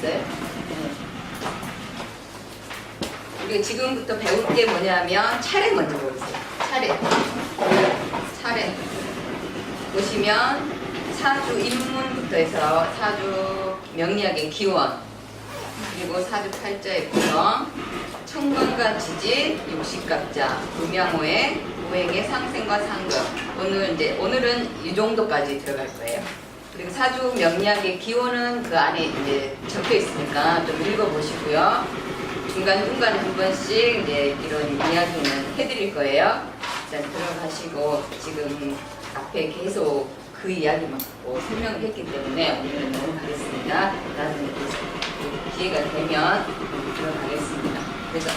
있어요. 우리가 지금부터 배울 게 뭐냐면 차례 먼저 보세요. 차례 보시면 사주 입문부터 해서 사주 명리학의 기원, 그리고 사주 팔자의 구성, 천간과 지지, 육식갑자, 음양오행, 오행의 상생과 상극. 오늘은 이 정도까지 들어갈 거예요. 그리고 사주 명리학의 기원은 그 안에 이제 적혀 있으니까 좀 읽어보시고요. 중간중간 한 번씩 이제 이런 이야기는 해드릴 거예요. 일단 들어가시고 지금 앞에 계속 그 이야기만 갖고 설명을 했기 때문에 오늘은 넘어가겠습니다. 나중에 기회가 되면 들어가겠습니다. 그래서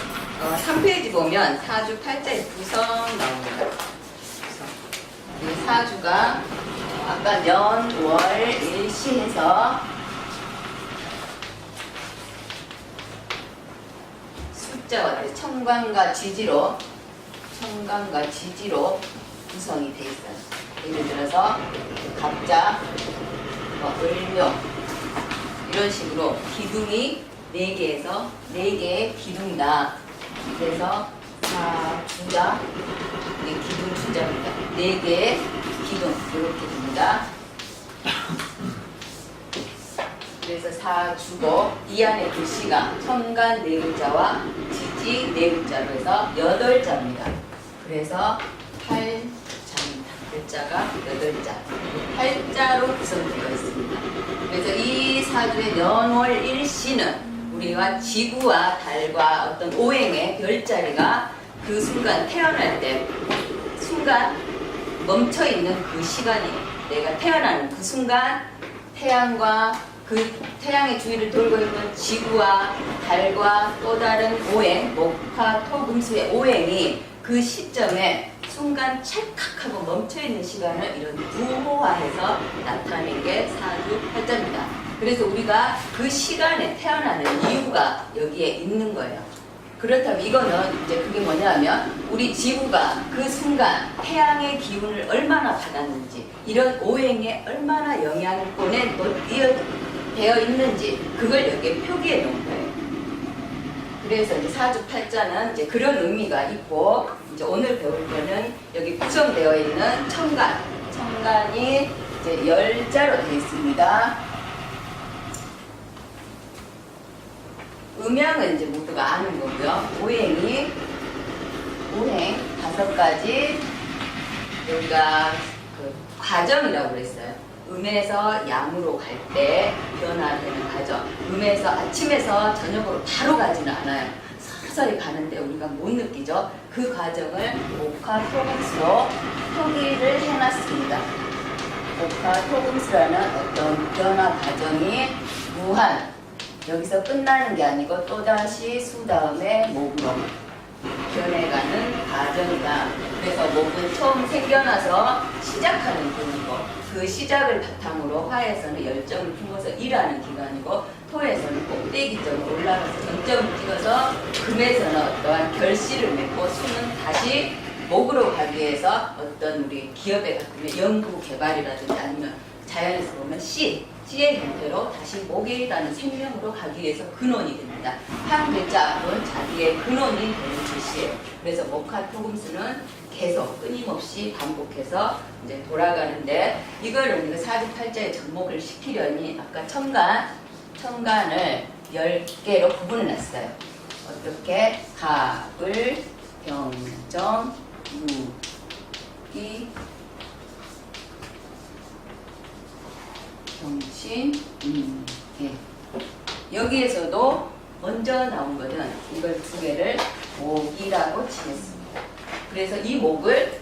3페이지 보면 사주 팔자의 구성 나옵니다. 이 사주가 아까 년, 월, 일시 해서 숫자와 천간과 지지로 구성이 되어 있어요. 예를 들어서 갑자, 을묘 이런 식으로 기둥이 4개에서 4개의 기둥이다. 그래서 사주자, 기둥 숫자입니다. 4개의 기둥 이렇게 됩니다. 그래서 사주고 이 안에 글씨가 천간 4글자와 지지 4글자로 해서 8자입니다. 그래서 8자입니다. 글자가 8자. 8자로 구성되어 있습니다. 그래서 이 사주의 연월 일시는 우리와 지구와 달과 어떤 오행의 별자리가 그 순간 태어날 때 순간 멈춰있는 그 시간이에요. 내가 태어나는 그 순간 태양과 그 태양의 주위를 돌고 있는 지구와 달과 또 다른 오행, 목화, 토, 금수의 오행이 그 시점에 순간 찰칵하고 멈춰있는 시간을 이런 무호화해서 나타내는 게 사주 팔자입니다. 그래서 우리가 그 시간에 태어나는 이유가 여기에 있는 거예요. 그렇다면 이거는 이제 그게 뭐냐면 우리 지구가 그 순간 태양의 기운을 얼마나 받았는지 이런 오행에 얼마나 영향권에 되어 있는지 그걸 여기에 표기해 놓은 거예요. 그래서 이제 사주팔자는 이제 그런 의미가 있고 이제 오늘 배울 거는 여기 구성되어 있는 천간이 이제 10자로 되어 있습니다. 음양은 이제 모두가 아는 거고요. 오행 5가지 여기가 그 과정이라고 그랬어요. 음에서 양으로 갈 때 변화되는 과정. 음에서 아침에서 저녁으로 바로 가지는 않아요. 서서히 가는데 우리가 못 느끼죠. 그 과정을 목화 토금수로 표기를 해놨습니다. 목화 토금수라는 어떤 변화 과정이 무한 여기서 끝나는 게 아니고 또다시 수 다음에 목으로 변해가는 과정이다. 그래서 목은 처음 생겨나서 시작하는 기간이고 그 시작을 바탕으로 화에서는 열정을 품어서 일하는 기간이고 토에서는 꼭대기점으로 올라가서 전점을 찍어서 금에서는 어떠한 결실을 맺고 수는 다시 목으로 가기 위해서 어떤 우리 기업에 가면 연구 개발이라든지 아니면 자연에서 보면 씨의 형태로 다시 목이라는 생명으로 가기 위해서 근원이 됩니다. 한 글자 앞은 자기의 근원이 되는 글씨예요. 그래서 목화토금수는 계속 끊임없이 반복해서 이제 돌아가는데 이걸 우리가 사주팔자에 접목을 시키려니 아까 천간을 10개로 구분해 놨어요. 어떻게? 갑을, 병정, 무기, 정신, 예. 여기에서도 먼저 나온 것은 이걸 2개를 목이라고 치겠습니다. 그래서 이 목을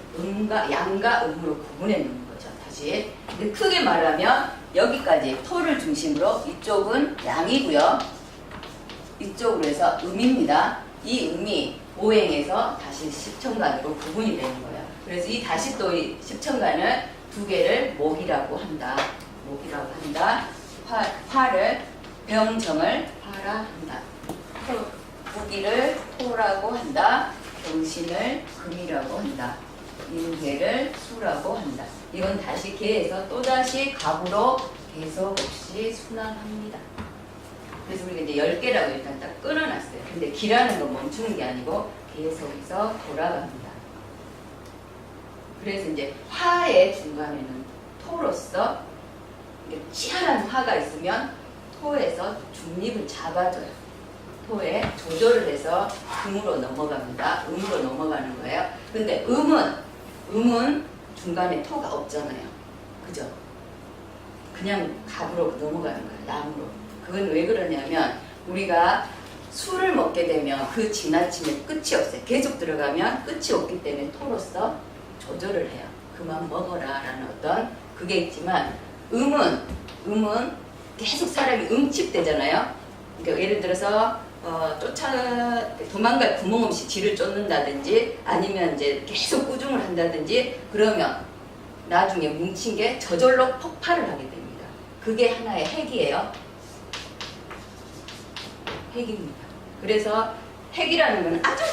양과 음으로 구분해 놓는 거죠. 다시. 근데 크게 말하면 여기까지 토를 중심으로 이쪽은 양이고요. 이쪽으로 해서 음입니다. 이 음이 오행에서 다시 십천간으로 구분이 되는 거예요. 그래서 이 다시 또 이 십천간을 2개를 목이라고 한다. 화를 병정을 화라 한다. 무기를 토라고 한다. 정신을 금이라고 한다. 인계를 수라고 한다. 이건 다시 개에서 또다시 갑으로 계속 없이 순환합니다. 그래서 우리가 이제 10개라고 일단 딱 끊어놨어요. 근데 기라는 건 멈추는 게 아니고 계속해서 돌아갑니다. 그래서 이제 화의 중간에는 토로서 이렇게 치열한 화가 있으면 토에서 중립을 잡아줘요. 토에 조절을 해서 음으로 넘어갑니다. 음으로 넘어가는 거예요. 근데 음은 중간에 토가 없잖아요. 그죠? 그냥 갑으로 넘어가는 거예요. 양으로. 그건 왜 그러냐면 우리가 술을 먹게 되면 그 지나침에 끝이 없어요. 계속 들어가면 끝이 없기 때문에 토로서 조절을 해요. 그만 먹어라 라는 어떤 그게 있지만 음은 계속 사람이 응집되잖아요. 그러니까 예를 들어서 도망갈 구멍 없이 뒤를 쫓는다든지 아니면 이제 계속 꾸중을 한다든지 그러면 나중에 뭉친 게 저절로 폭발을 하게 됩니다. 그게 하나의 핵이에요. 핵입니다. 그래서 핵이라는 건 아주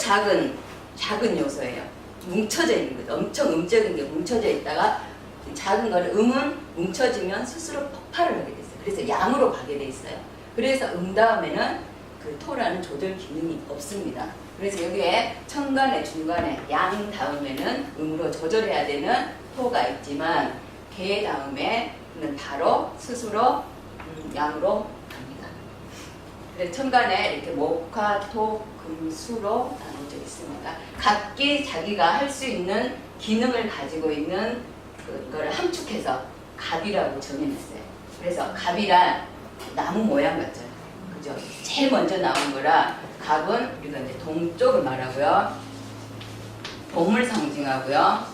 작은 요소예요. 뭉쳐져 있는 거죠. 엄청 음적인 게 뭉쳐져 있다가 작은 거는 음은 뭉쳐지면 스스로 폭발을 하게 됐어요. 그래서 양으로 가게 돼 있어요. 그래서 다음에는 그 토라는 조절 기능이 없습니다. 그래서 여기에 천간의 중간에 양 다음에는 음으로 조절해야 되는 토가 있지만 개 다음에는 바로 스스로 양으로 갑니다. 그래서 천간에 이렇게 목화, 토, 금, 수로 나눠져 있습니다. 각기 자기가 할 수 있는 기능을 가지고 있는 그거를 함축해서 갑이라고 정해놨어요. 그래서 갑이란 나무 모양 같죠. 그죠? 제일 먼저 나온 거라 갑은 우리가 이제 동쪽을 말하고요. 봄을 상징하고요.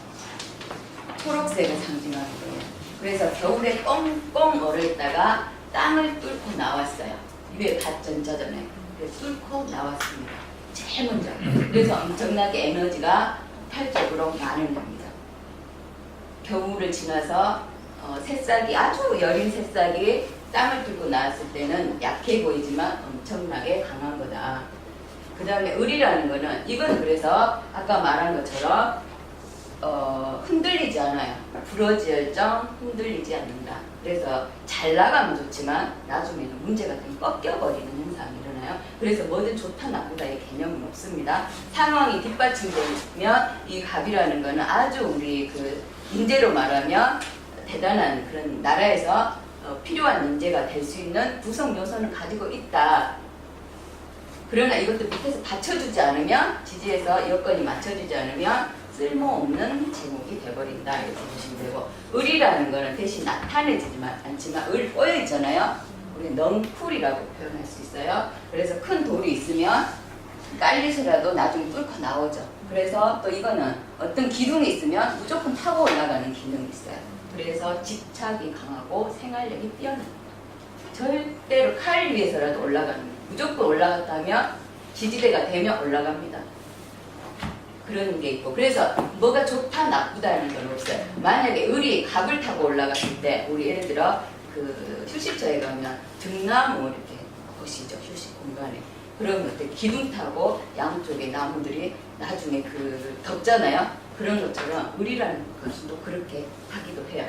초록색을 상징하고요. 그래서 겨울에 꽁꽁 얼어있다가 땅을 뚫고 나왔어요. 위에 밭전자잖아요. 그래서 뚫고 나왔습니다. 제일 먼저. 그래서 엄청나게 에너지가 폭발적으로 많은 겁니다. 겨울을 지나서 새싹이 아주 여린 새싹이 땅을 뚫고 나왔을 때는 약해 보이지만 엄청나게 강한 거다. 그 다음에 을이라는 거는 이건 그래서 아까 말한 것처럼 흔들리지 않아요. 부러지열정 흔들리지 않는다. 그래서 잘 나가면 좋지만 나중에는 문제가 좀 꺾여버리는 현상이 일어나요. 그래서 뭐든 좋다 나쁘다의 개념은 없습니다. 상황이 뒷받침되면 이 갑이라는 거는 아주 우리 그 인재로 말하면 대단한 그런 나라에서 필요한 인재가 될 수 있는 구성 요소는 가지고 있다. 그러나 이것도 밑에서 받쳐주지 않으면 지지에서 여건이 맞춰주지 않으면 쓸모없는 제목이 돼버린다 이렇게 보시면 되고 을이라는 거는 대신 나타내지만 않지만 을 꼬여 있잖아요. 우리 넝쿨이라고 표현할 수 있어요. 그래서 큰 돌이 있으면 깔리서라도 나중에 뚫고 나오죠. 그래서 또 이거는 어떤 기둥이 있으면 무조건 타고 올라가는 기능이 있어요. 그래서 집착이 강하고 생활력이 뛰어납니다. 절대로 칼 위에서라도 올라가는 거예요. 무조건 올라갔다면 지지대가 되면 올라갑니다. 그런 게 있고 그래서 뭐가 좋다 나쁘다는 건 없어요. 만약에 을이 갑을 타고 올라갔을 때 우리 예를 들어 그 휴식처에 가면 등나무 이렇게 보시죠. 휴식 공간에 그러면 어때 기둥 타고 양쪽에 나무들이 나중에 그 덮잖아요. 그런 것처럼 을이라는 것은 또 그렇게 하기도 해요.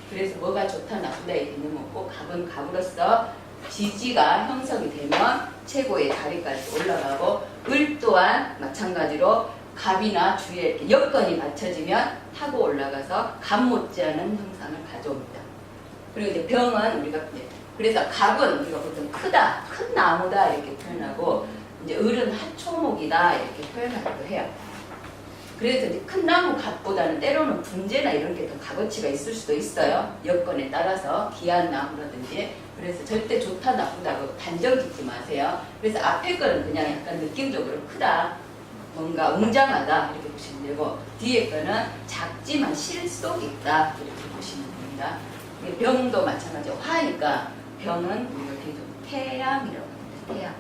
그래서 뭐가 좋다 나쁘다의 개념은 없고 갑은 갑으로서 지지가 형성이 되면 최고의 자리까지 올라가고 을 또한 마찬가지로 갑이나 주위에 이렇게 여건이 맞춰지면 타고 올라가서 갑 못지않은 형상을 가져옵니다. 그리고 이제 병은 우리가 그래서 갑은 우리가 보통 크다, 큰 나무다 이렇게 표현하고 이제 을은 하초목이다 이렇게 표현하기도 해요. 그래서 이제 큰 나무 갑보다는 때로는 분재나 이런 게 더 값어치가 있을 수도 있어요. 여건에 따라서 귀한 나무라든지. 그래서 절대 좋다 나쁘다고 단정 짓지 마세요. 그래서 앞에 거는 그냥 약간 느낌적으로 크다, 뭔가 웅장하다 이렇게 보시면 되고 뒤에 거는 작지만 실속 있다 이렇게 보시면 됩니다. 병도 마찬가지로 화니까 병은 우리가 계속 태양이라고 합니다. 태양,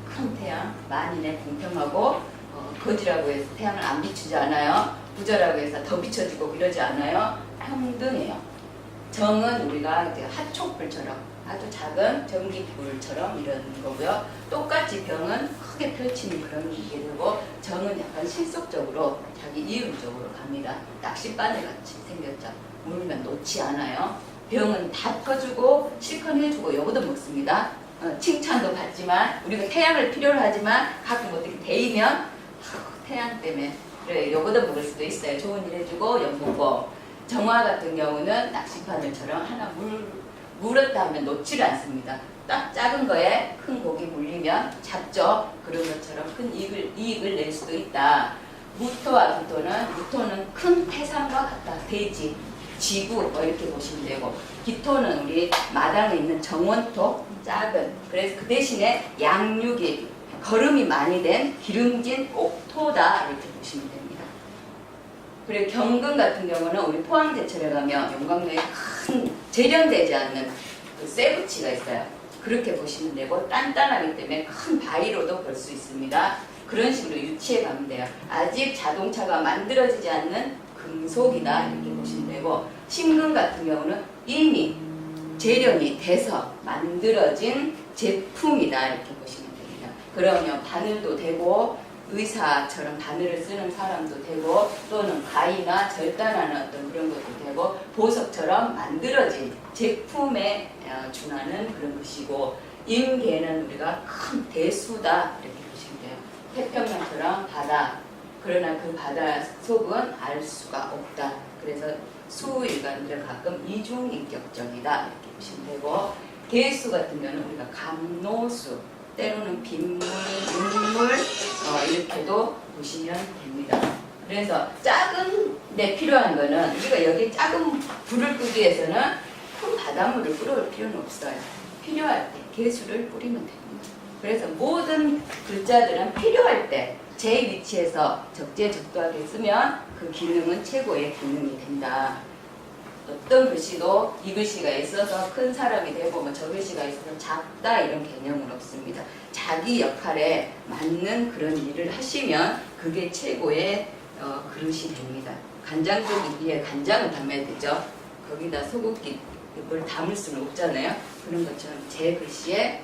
큰 태양, 만인의 공평하고 거지라고 해서 태양을 안 비추지 않아요. 부자라고 해서 더 비춰지고 이러지 않아요. 평등해요. 정은 우리가 이제 핫촛불처럼 아주 작은 전기불처럼 이런 거고요. 똑같이 병은 크게 펼치는 그런 게 되고 정은 약간 실속적으로 자기 이윤적으로 갑니다. 낚싯바늘 같이 생겼죠. 물면 놓지 않아요. 병은 다 퍼주고 실컷 해주고 요거도 먹습니다. 칭찬도 받지만 우리가 태양을 필요로 하지만 가끔 어떻게 데이면 태양 때문에 그래 요거도 먹을 수도 있어요. 좋은 일 해주고 엿먹고 정화 같은 경우는 낚시바늘처럼 하나 물었다 하면 놓지를 않습니다. 딱 작은 거에 큰 고기 물리면 잡죠. 그런 것처럼 큰 이익을 낼 수도 있다. 무토와 기토는 무토는 큰 태산과 같다. 돼지, 지구 뭐 이렇게 보시면 되고 기토는 우리 마당에 있는 정원토 작은 그래서 그 대신에 양육이 거름이 많이 된 기름진 옥토다 이렇게 보시면 됩니다. 그리고 경금 같은 경우는 우리 포항제철에 가면 용광로에 큰 재련되지 않는 그 쇠붙이가 있어요. 그렇게 보시면 되고 단단하기 때문에 큰 바위로도 볼 수 있습니다. 그런 식으로 유치해 가면 돼요. 아직 자동차가 만들어지지 않는 금속이다 이렇게 보시면 되고 신금 같은 경우는 이미 재련이 돼서 만들어진 제품이다 이렇게 보시면 됩니다. 그러면 바늘도 되고 의사처럼 바늘을 쓰는 사람도 되고 또는 가위나 절단하는 어떤 그런 것도 되고 보석처럼 만들어진 제품에 준하는 그런 것이고 임계는 우리가 큰 대수다 이렇게 보시면 돼요. 태평양처럼 바다 그러나 그 바다 속은 알 수가 없다. 그래서 수일관들은 가끔 이중인격적이다 이렇게 보시면 되고 개수 같은 경우는 우리가 감노수 때로는 빗물, 눈물 이렇게도 보시면 됩니다. 그래서 작은 데 필요한 거는 우리가 여기 작은 불을 끄기 위해서는 큰 바닷물을 뿌릴 필요는 없어요. 필요할 때 개수를 뿌리면 됩니다. 그래서 모든 글자들은 필요할 때 제 위치에서 적재적소하게 쓰면 그 기능은 최고의 기능이 된다. 어떤 글씨도 이 글씨가 있어서 큰 사람이 되고 뭐 저 글씨가 있어서 작다 이런 개념은 없습니다. 자기 역할에 맞는 그런 일을 하시면 그게 최고의 그릇이 됩니다. 간장조기에 간장을 담아야 되죠. 거기다 소고기 뭘 담을 수는 없잖아요. 그런 것처럼 제 글씨에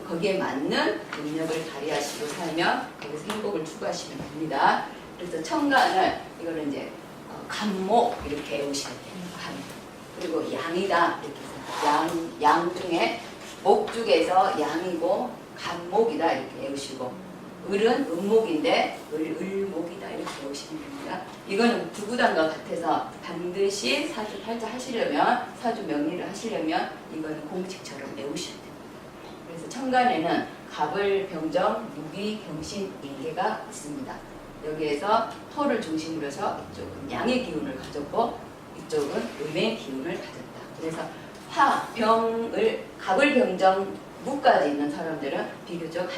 거기에 맞는 능력을 발휘하시고 살면 거기서 행복을 추구하시면 됩니다. 그래서 천간을 이거는 이제 간목 이렇게 외우시면 돼요. 간. 그리고 양이다 이렇게 해서 양 중에 목 중에서 양이고 간목이다 이렇게 외우시고 을은 음목인데 을목이다 이렇게 외우시면 됩니다. 이거는 부구단과 같아서 반드시 사주 팔자 하시려면 사주 명리를 하시려면 이거는 공식처럼 외우셔야 됩니다. 그래서 천간에는 갑을 병정 무기 경신 인계가 있습니다. 여기에서 토를 중심으로 해서 이쪽은 양의 기운을 가졌고 이쪽은 음의 기운을 가졌다. 그래서 화, 병을 갑을 병정 무까지 있는 사람들은 비교적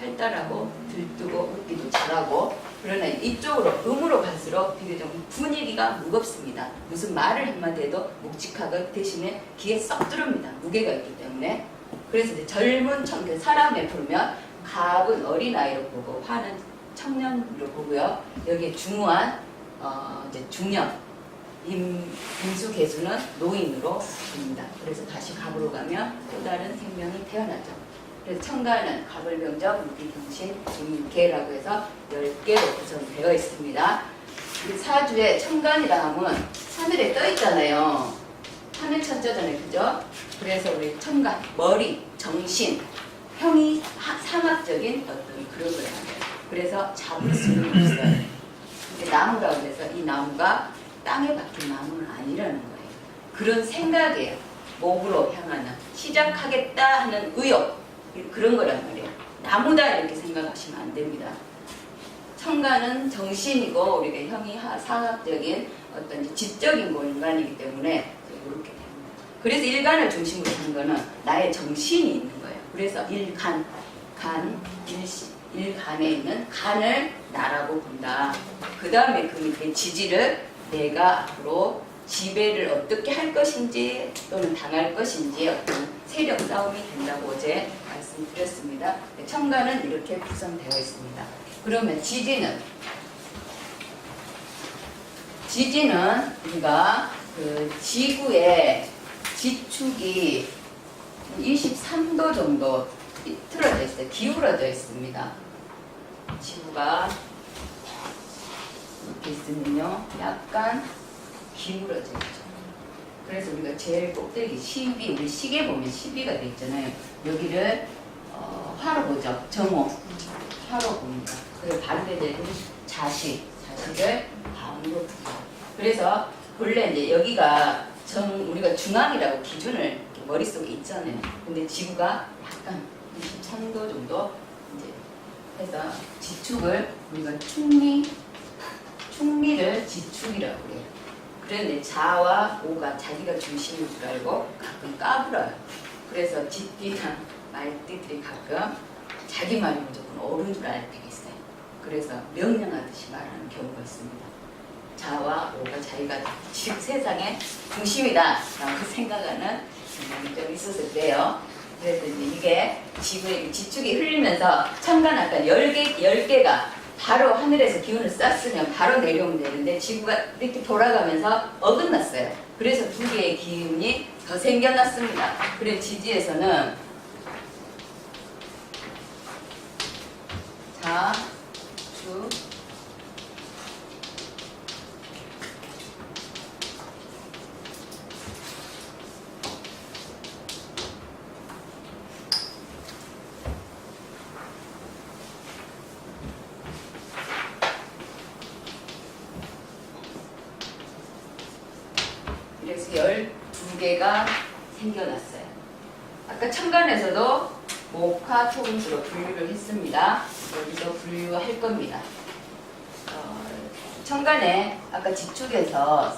활달하고 들뜨고 웃기도 잘하고 그러나 이쪽으로 음으로 갈수록 비교적 분위기가 무겁습니다. 무슨 말을 한마디 해도 묵직하고 대신에 귀에 썩 들어옵니다. 무게가 있기 때문에 그래서 이제 젊은 사람에 보면 갑은 어린아이로 보고 화는 청년으로 보고요. 여기에 중후한 이제 중년 임수 개수는 노인으로 봅니다. 그래서 다시 갑으로 가면 또 다른 생명이 태어나죠. 그래서 천간은 갑을 병정 무기경신 임계라고 해서 10개로 구성되어 있습니다. 이 사주에 천간이라 하면 하늘에 떠 있잖아요. 하늘 천자잖아요, 그죠? 그래서 우리 천간, 머리, 정신, 형이 상학적인 어떤 그런 걸 하죠. 그래서 잡을 수는 없어요. 이게 나무라고 해서 이 나무가 땅에 박힌 나무는 아니라는 거예요. 그런 생각이에요. 목으로 향하는 시작하겠다 하는 의욕 그런 거란 말이에요. 나무다 이렇게 생각하시면 안 됩니다. 천간은 정신이고 우리가 형이 상학적인 어떤 지적인 공간이기 때문에 이렇게 됩니다. 그래서 일간을 중심으로 하는 거는 나의 정신이 있는 거예요. 그래서 일간에 있는 간을 나라고 본다. 그 다음에 그 밑에 지지를 내가 앞으로 지배를 어떻게 할 것인지 또는 당할 것인지 어떤 세력 싸움이 된다고 어제 말씀드렸습니다. 천간은 이렇게 구성되어 있습니다. 그러면 지지는 우리가 그 지구의 지축이 23도 정도 틀어져 있어요. 기울어져 있습니다. 지구가 이렇게 있으면요 약간 기울어져 있죠. 그래서 우리가 제일 꼭대기 12, 우리 시계 보면 12가 돼 있잖아요. 여기를 화로 보죠. 정오. 화로 봅니다. 그리고 반대되는 자식을 가운으로 봅니다. 그래서 본래 이제 여기가 우리가 중앙이라고 기준을 머릿속에 있잖아요. 근데 지구가 약간 23도 정도 이제 해서 지축을 우리가 충미를 지축이라고 그래요. 그런데 자와 오가 자기가 중심인 줄 알고 가끔 까불어요. 그래서 쥐띠나 말띠들이 가끔 자기 말이 무조건 옳은 줄 알 때가 있어요. 그래서 명령하듯이 말하는 경우가 있습니다. 자와 오가 자기가 세상의 중심이다 라고 생각하는 경향이 좀 있어서 그래요. 그래서 이제 이게 지구의 지축이 흘리면서 천간 아까 10개가 바로 하늘에서 기운을 쐈으면 바로 내려오면 되는데 지구가 이렇게 돌아가면서 어긋났어요. 그래서 두 개의 기운이 더 생겨났습니다. 그래서 지지에서는 자, 주, 그래서 12개가 생겨났어요. 아까 천간에서도 목화토금수로 분류를 했습니다. 여기도 분류할 겁니다. 천간에 아까 지축에서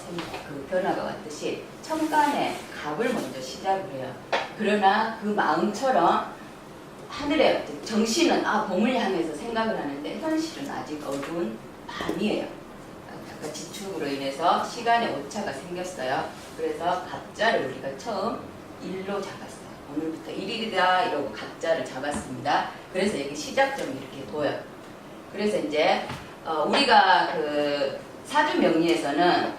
그 변화가 왔듯이 천간에 갑을 먼저 시작을 해요. 그러나 그 마음처럼 하늘의 정신은 봄을 향해서 생각을 하는데 현실은 아직 어두운 밤이에요. 아까 지축으로 인해서 시간의 오차가 생겼어요. 그래서 갑자를 우리가 처음 1로 잡았어요. 오늘부터 1일이다 이러고 갑자를 잡았습니다. 그래서 여기 시작점이 이렇게 보여요. 그래서 이제 우리가 그 사주 명리에서는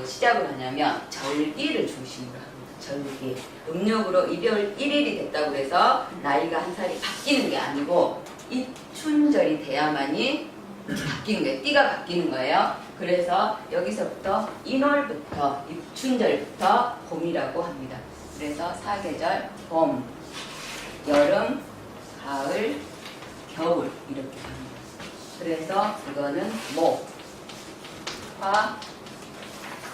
시작을 하냐면 절기를 중심으로 합니다. 절기. 음력으로 1월 1일이 됐다고 해서 나이가 한 살이 바뀌는 게 아니고 입춘절이 돼야만이 바뀌는 거예요. 띠가 바뀌는 거예요. 그래서 여기서부터 인월부터 입춘절부터 봄이라고 합니다. 그래서 사계절 봄, 여름, 가을, 겨울 이렇게 합니다. 그래서 이거는 목, 화,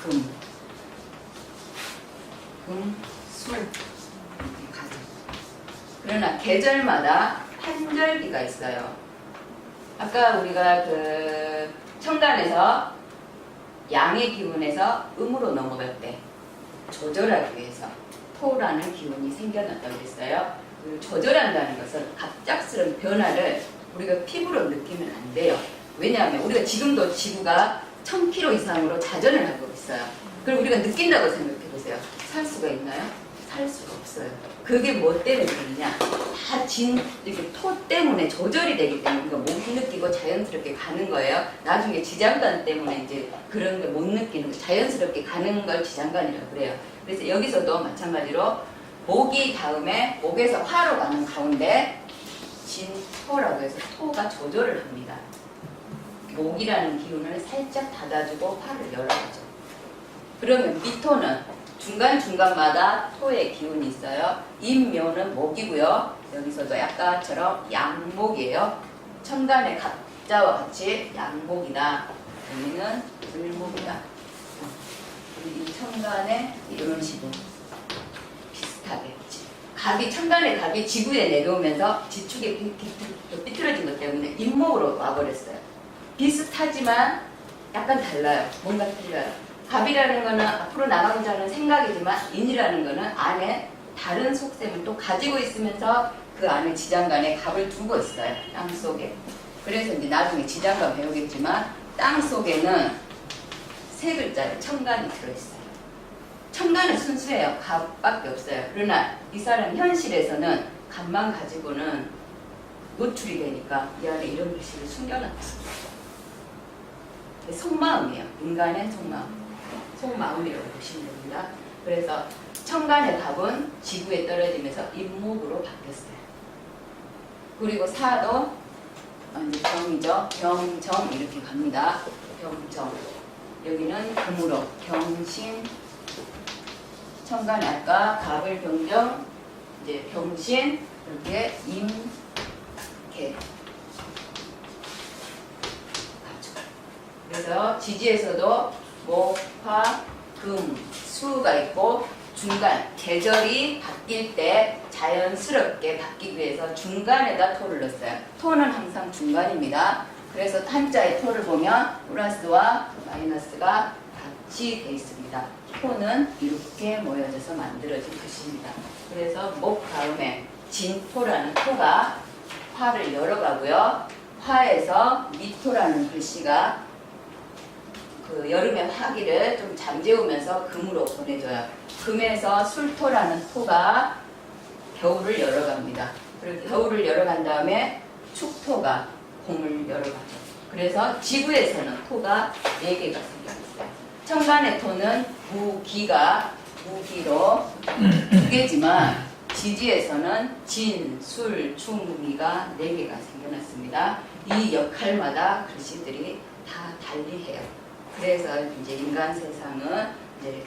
금, 술 이렇게 가죠. 그러나 계절마다 환절기가 있어요. 아까 우리가 그 천간에서 양의 기운에서 음으로 넘어갈 때 조절하기 위해서 토라는 기운이 생겨났다고 그랬어요. 그 조절한다는 것은 갑작스러운 변화를 우리가 피부로 느끼면 안 돼요. 왜냐하면 우리가 지금도 지구가 1000km 이상으로 자전을 하고 있어요. 그럼 우리가 느낀다고 생각해 보세요. 살 수가 있나요? 살 수가 없어요. 그게 뭐 때문에 그러느냐? 다 이렇게 토 때문에 조절이 되기 때문에 우리가 못 느끼고 자연스럽게 가는 거예요. 나중에 지장간 때문에 이제 그런 걸 못 느끼는 거, 자연스럽게 가는 걸 지장간이라고 그래요. 그래서 여기서도 마찬가지로 목이 다음에 목에서 화로 가는 가운데 진토라고 해서 토가 조절을 합니다. 목이라는 기운을 살짝 닫아주고 화를 열어주죠. 그러면 미토는 중간중간마다 토의 기운이 있어요. 임묘는 목이고요. 여기서도 약간처럼 양목이에요. 천간의 갑자와 같이 양목이다. 여기는 을목이다. 이 천간에 이런 식으로 비슷하게 갑이 천간의 갑이 지구에 내려오면서 지축에 삐뚤어진 것 때문에 임목으로 와버렸어요. 비슷하지만 약간 달라요. 뭔가 틀려요. 갑이라는 거는 앞으로 나가고자 하는 생각이지만 인이라는 거는 안에 다른 속셈을 또 가지고 있으면서 그 안에 지장간에 갑을 두고 있어요. 땅 속에. 그래서 이제 나중에 지장간 배우겠지만 땅 속에는 세 글자의 천간이 들어있어요. 천간은 순수해요. 갑밖에 없어요. 그러나 이 사람 현실에서는 갑만 가지고는 노출이 되니까 이 안에 이런 글씨를 숨겨놨어요. 속마음이에요. 인간의 속마음. 속마음이라고 보시면 됩니다. 그래서 천간의 갑은 지구에 떨어지면서 임목으로 바뀌었어요. 그리고 사도 이제 병이죠. 병정 이렇게 갑니다. 병정. 여기는 금으로 경신, 천간에 아까 갑을 병정, 이제 병신, 이렇게 임, 개. 그래서 지지에서도 목, 화, 금, 수가 있고 중간, 계절이 바뀔 때 자연스럽게 바뀌기 위해서 중간에다 토를 넣었어요. 토는 항상 중간입니다. 그래서 한자의 토를 보면 플러스와 마이너스가 같이 되어 있습니다. 토는 이렇게 모여져서 만들어진 글씨입니다. 그래서 목 다음에 진토라는 토가 화를 열어가고요. 화에서 미토라는 글씨가 그 여름의 화기를 좀 잠재우면서 금으로 보내줘요. 금에서 술토라는 토가 겨울을 열어갑니다. 그리고 겨울을 열어간 다음에 축토가 봄을 열어가죠. 그래서 지구에서는 토가 4개가 생겨있어요. 천간의 토는 무기로 2개지만 지지에서는 진, 술, 충, 미가 4개가 생겨났습니다. 이 역할마다 글씨들이 다 달리해요. 그래서 이제 인간 세상은 이제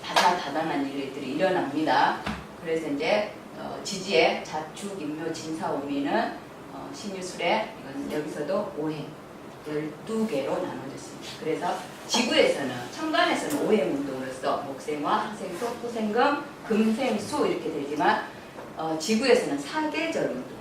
다사다난한 일들이 일어납니다. 그래서 이제 지지에 자축, 임묘, 진사오미는 신유술에 이건 여기서도 오행 12개로 나눠졌습니다. 그래서 지구에서는 천간에서는 오행운동으로서 목생화, 화생토, 토생금, 금생수 이렇게 되지만 지구에서는 사계절 운동이에요.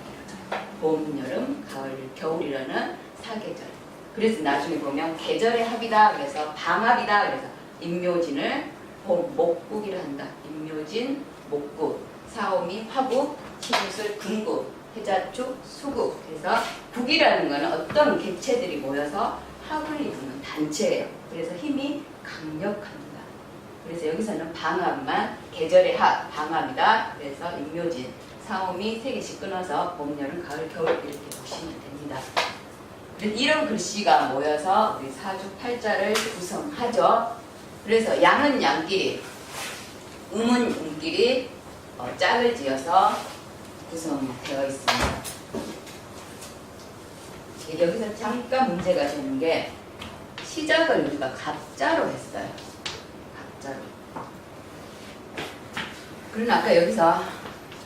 봄, 여름, 가을, 겨울이라는 사계절. 그래서 나중에 보면 계절의 합이다. 그래서 방합이다. 그래서 임묘진을 목국이라 한다. 임묘진, 목국, 사오미, 화국, 신유술, 금국, 해자축, 수국. 그래서 국이라는 것은 어떤 객체들이 모여서 합을 이루는 단체예요. 그래서 힘이 강력합니다. 그래서 여기서는 방합만 계절의 합, 방합이다. 그래서 임묘진, 사오미 3개씩 끊어서 봄, 여름, 가을, 겨울 이렇게 보시면 됩니다. 이런 글씨가 모여서 우리 사주팔자를 구성하죠. 그래서 양은 양끼리, 음은 음끼리 짝을 지어서 구성되어 있습니다. 여기서 잠깐 문제가 되는 게 시작을 우리가 갑자로 했어요. 갑자로. 그러나 아까 여기서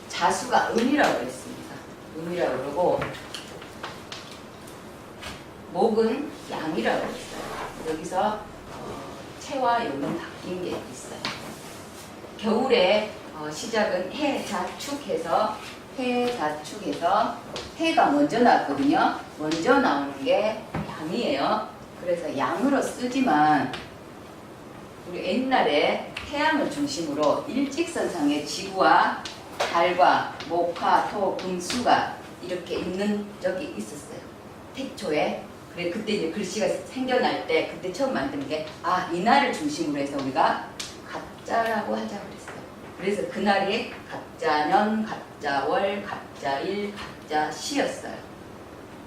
자수가 음이라고 했습니다. 음이라고 그러고 목은 양이라고 했어요. 여기서 채와 용은 바뀐 게 있어요. 겨울에 시작은 해자축해서 해가 먼저 나왔거든요. 먼저 나오는 게 양이에요. 그래서 양으로 쓰지만 우리 옛날에 태양을 중심으로 일직선상에 지구와 달과 목화, 토, 금, 수가 이렇게 있는 적이 있었어요. 태초에. 그래 그때 이제 글씨가 생겨날 때 그때 처음 만든 게 이날을 중심으로 해서 우리가 갑자라고 하자고 그랬어요. 그래서 그날이 갑자년, 갑자월, 갑자일, 갑자시였어요.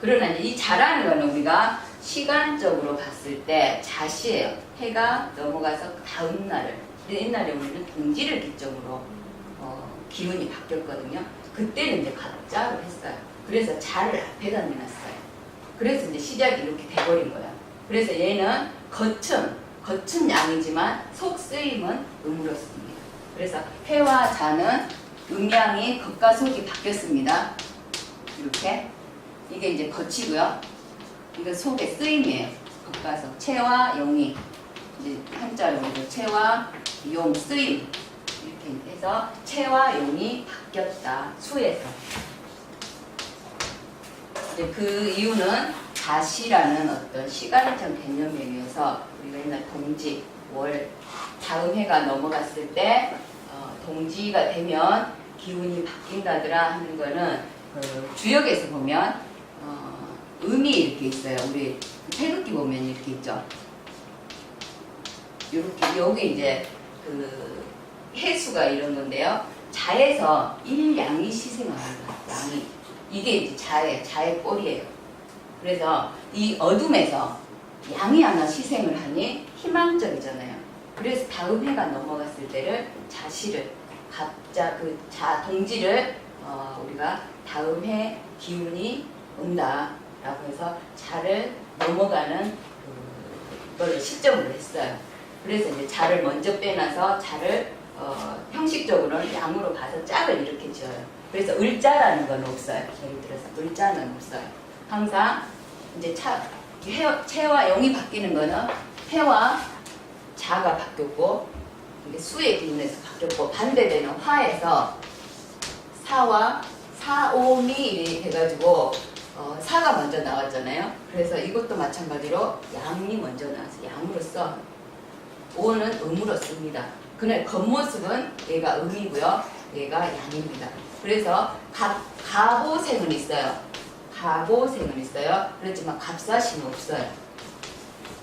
그러나 이제 이 자라는 거는 우리가 시간적으로 봤을 때 자시예요. 해가 넘어가서 다음 날을. 근데 옛날에 우리는 동지를 기점으로 기운이 바뀌었거든요. 그때는 이제 갑자로 했어요. 그래서 자를 앞에다 내놨어요. 그래서 이제 시작이 이렇게 돼버린 거야. 그래서 얘는 겉은 양이지만 속 쓰임은 음으로 씁니다. 그래서 해와 자는 음양이 겉과 속이 바뀌었습니다. 이렇게. 이게 이제 겉이고요. 이거 속의 쓰임이에요. 겉과 속. 채와 용이. 이제 한자로 해서 채와 용, 쓰임. 이렇게 해서 채와 용이 바뀌었다. 수에서. 그 이유는 자시라는 어떤 시간적 개념에 의해서 우리가 옛날 동지, 월, 다음 해가 넘어갔을 때 동지가 되면 기운이 바뀐다더라 하는 거는 주역에서 보면 음이 이렇게 있어요. 우리 태극기 보면 이렇게 있죠. 이렇게 여기 이제 그 해수가 이런 건데요. 자에서 일양이 시생을 합니다. 양이. 이게 이제 자의 꼴이에요. 그래서 이 어둠에서 양이 하나 시생을 하니 희망적이잖아요. 그래서 다음 해가 넘어갔을 때를 자시를 동지를 우리가 다음 해 기운이 온다라고 해서 자를 넘어가는 그 그걸로 시점을 했어요. 그래서 이제 자를 먼저 빼놔서 자를 형식적으로는 양으로 봐서 짝을 이렇게 지어요. 그래서 을자라는 건 없어요. 예를 들어서 을자는 없어요. 항상 이제 채와 영이 바뀌는 거는 해와 자가 바뀌었고 이게 수의 기운에서 바뀌었고 반대되는 화에서 사와 사오미 해가지고 사가 먼저 나왔잖아요. 그래서 이것도 마찬가지로 양이 먼저 나와서 양으로써 오는 음으로 씁니다. 그날 겉모습은 얘가 음이고요. 얘가 양입니다. 그래서 가보생은 있어요. 가보생은 있어요. 그렇지만 갑사신은 없어요.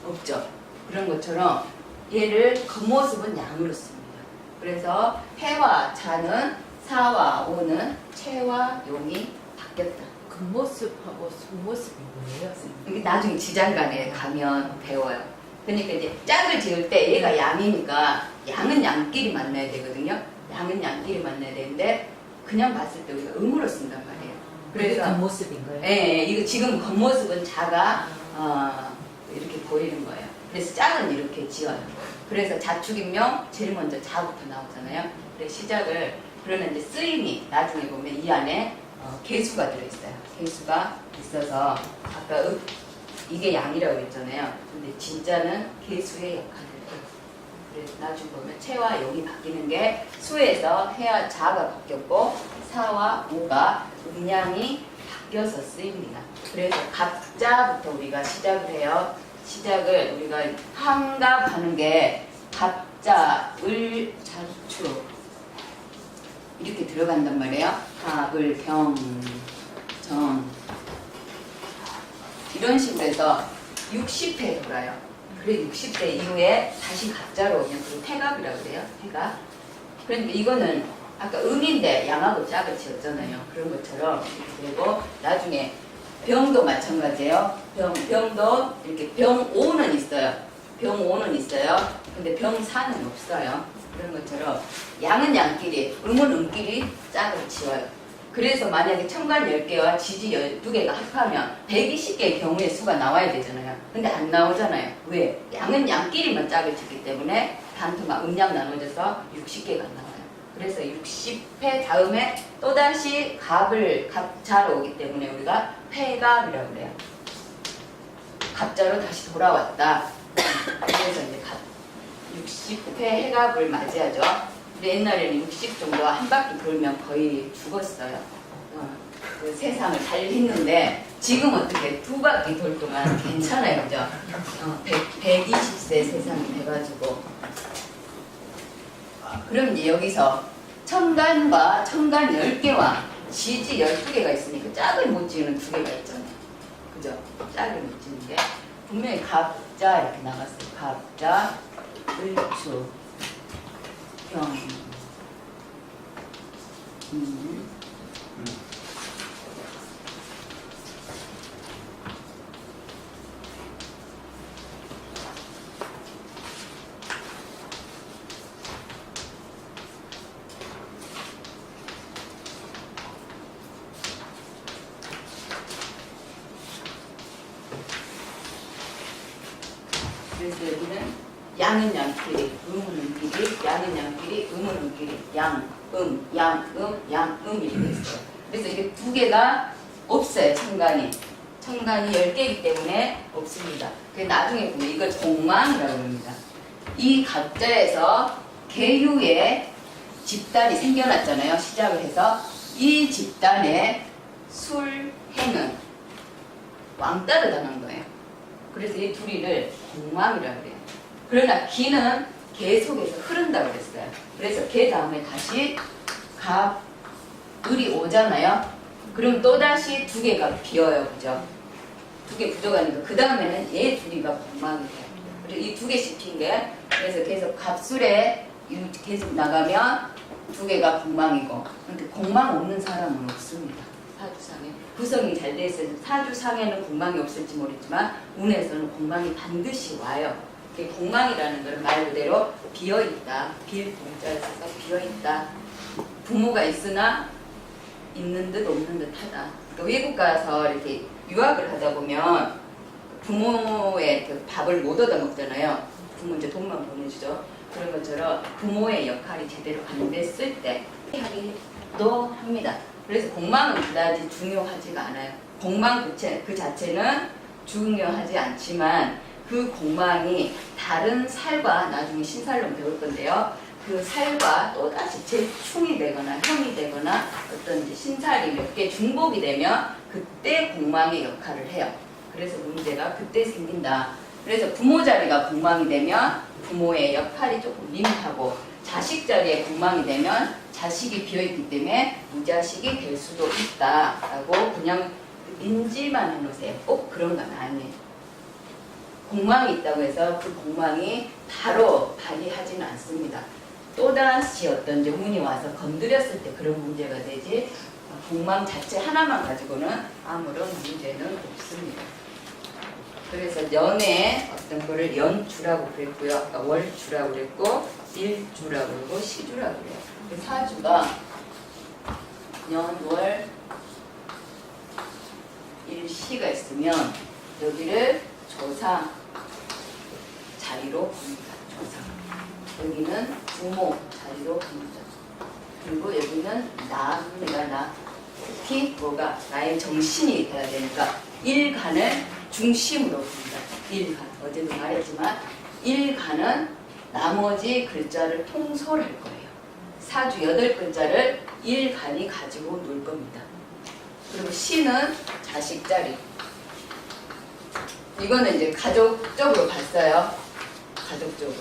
없죠. 그런 것처럼 얘를 겉모습은 양으로 씁니다. 그래서 해와 자는 사와 오는 채와 용이 바뀌었다. 겉모습하고 속모습이 뭐예요? 이게 나중에 지장간에 가면 배워요. 그러니까 이제 짝을 지을 때 얘가 양이니까 양은 양끼리 만나야 되거든요. 양은 양끼리 만나야 되는데 그냥 봤을 때 우리가 음으로 쓴단 말이에요. 그래서 겉모습인 거예요? 네, 이거 지금 겉모습은 자가 이렇게 보이는 거예요. 그래서 짝은 이렇게 지어요. 그래서 자축인명 제일 먼저 자부터 나오잖아요. 그래서 시작을 그러면 이제 쓰임이 나중에 보면 이 안에 개수가 들어있어요. 개수가 있어서 아까 이게 양이라고 했잖아요. 근데 진짜는 개수의 역할을 해요. 그래서 나중에 보면 채와 용이 바뀌는 게 수에서 해와 자가 바뀌었고 사와 오가 음양이 바뀌어서 쓰입니다. 그래서 갑자부터 우리가 시작을 해요. 시작을 우리가 한갑하는 게 갑자, 을, 자축 이렇게 들어간단 말이에요. 갑을, 병, 정 이런 식으로 해서 60회 돌아요. 그래 60회 이후에 다시 갑자로 오면 그걸 태갑이라고 그래요. 태갑. 그런데 이거는 아까 음인데 양하고 짝을 지었잖아요. 그런 것처럼 이렇게 되고 나중에 병도 마찬가지예요. 병도 이렇게 병오는 있어요. 병오는 있어요. 근데 병사는 없어요. 그런 것처럼 양은 양끼리, 음은 음끼리 짝을 지어요. 그래서 만약에 천간 10개와 지지 12개가 합하면 120개의 경우의 수가 나와야 되잖아요. 근데 안 나오잖아요. 왜? 양은 양끼리만 짝을 짓기 때문에 단토가 음양 나눠져서 60개가 나와요. 그래서 60회 다음에 또다시 갑자로 오기 때문에 우리가 회갑이라고 그래요. 갑자로 다시 돌아왔다. 그래서 이제 60회 해갑을 맞이하죠. 근데 옛날에는 60 정도 한 바퀴 돌면 거의 죽었어요. 그 세상을 달리는데 지금 어떻게 두 바퀴 돌 동안 괜찮아요, 그죠? 120세 세상이 돼가지고. 그럼 이제 여기서 천간과 천간 10개와 지지 12개가 있으니까 짝을 못 지우는 2개가 있잖아요. 그죠? 짝을 못 지우는 게 분명히 갑자 이렇게 나갔어요. 갑자, 을추, 병, 그래서 여기는 양은 양끼리, 음은 음끼리, 양은 양끼리, 음은 음끼리, 양, 양, 이렇게 있어요. 그래서 이게 2개가 없어요, 천간이. 천간이 10개이기 때문에 없습니다. 그래서 나중에 보면 이걸 공망이라고 합니다. 이 갑자에서 계유의 집단이 생겨났잖아요, 시작을 해서. 이 집단의 술해는 왕따를 당한 거예요. 그래서 이 둘이를 공망이라고 그래요. 그러나 기는 개 속에서 흐른다고 그랬어요. 그래서 개 다음에 다시 갑, 을이 오잖아요. 그럼 또다시 2개가 비어요. 그죠? 2개 부족하니까 그 다음에는 얘 둘이가 공망이 돼요. 그리고 이 2개씩 핀 게 그래서 계속 갑술에 계속 나가면 2개가 공망이고 근데 공망 없는 사람은 없습니다. 사주상에. 구성이 잘 돼 있어서 사주상에는 공망이 없을지 모르지만 운에서는 공망이 반드시 와요. 공망이라는 것은 말 그대로 비어있다. 빌 공자를 써서 비어있다. 부모가 있으나 있는 듯 없는 듯 하다. 그러니까 외국 가서 이렇게 유학을 하다 보면 부모의 그 밥을 못 얻어 먹잖아요. 부모 이제 돈만 보내주죠. 그런 것처럼 부모의 역할이 제대로 안 됐을 때 하기도 합니다. 그래서 공망은 그다지 중요하지가 않아요. 공망 그 자체는 중요하지 않지만 그 공망이 다른 살과 나중에 신살론 배울 건데요. 그 살과 또다시 재충이 되거나 형이 되거나 어떤 이제 신살이 몇 개 중복이 되면 그때 공망의 역할을 해요. 그래서 문제가 그때 생긴다. 그래서 부모 자리가 공망이 되면 부모의 역할이 조금 미미하고 자식 자리에 공망이 되면 자식이 비어있기 때문에 무자식이 될 수도 있다라고 그냥 인지만 해놓으세요. 꼭 그런 건 아니에요. 공망이 있다고 해서 그 공망이 바로 발휘하지는 않습니다. 또다시 어떤 이제 운이 와서 건드렸을 때 그런 문제가 되지 공망 자체 하나만 가지고는 아무런 문제는 없습니다. 그래서 연의 어떤 거를 연주라고 그랬고요. 아까 월주라고 그랬고 일주라고 그러고 시주라고 그래요. 그 사주가 연, 월, 일, 시가 있으면 여기를 조상 자리로 봅니다. 조상. 여기는 부모 자리로 봅니다. 그리고 여기는 나입니다. 나. 특히 뭐가 나의 정신이 돼야 되니까 일간을 중심으로 봅니다. 일간. 어제도 말했지만 일간은 나머지 글자를 통솔할 거예요. 사주 8글자를 일간이 가지고 놀 겁니다. 그리고 시는 자식 자리. 이거는 이제 가족적으로 봤어요. 가족적으로.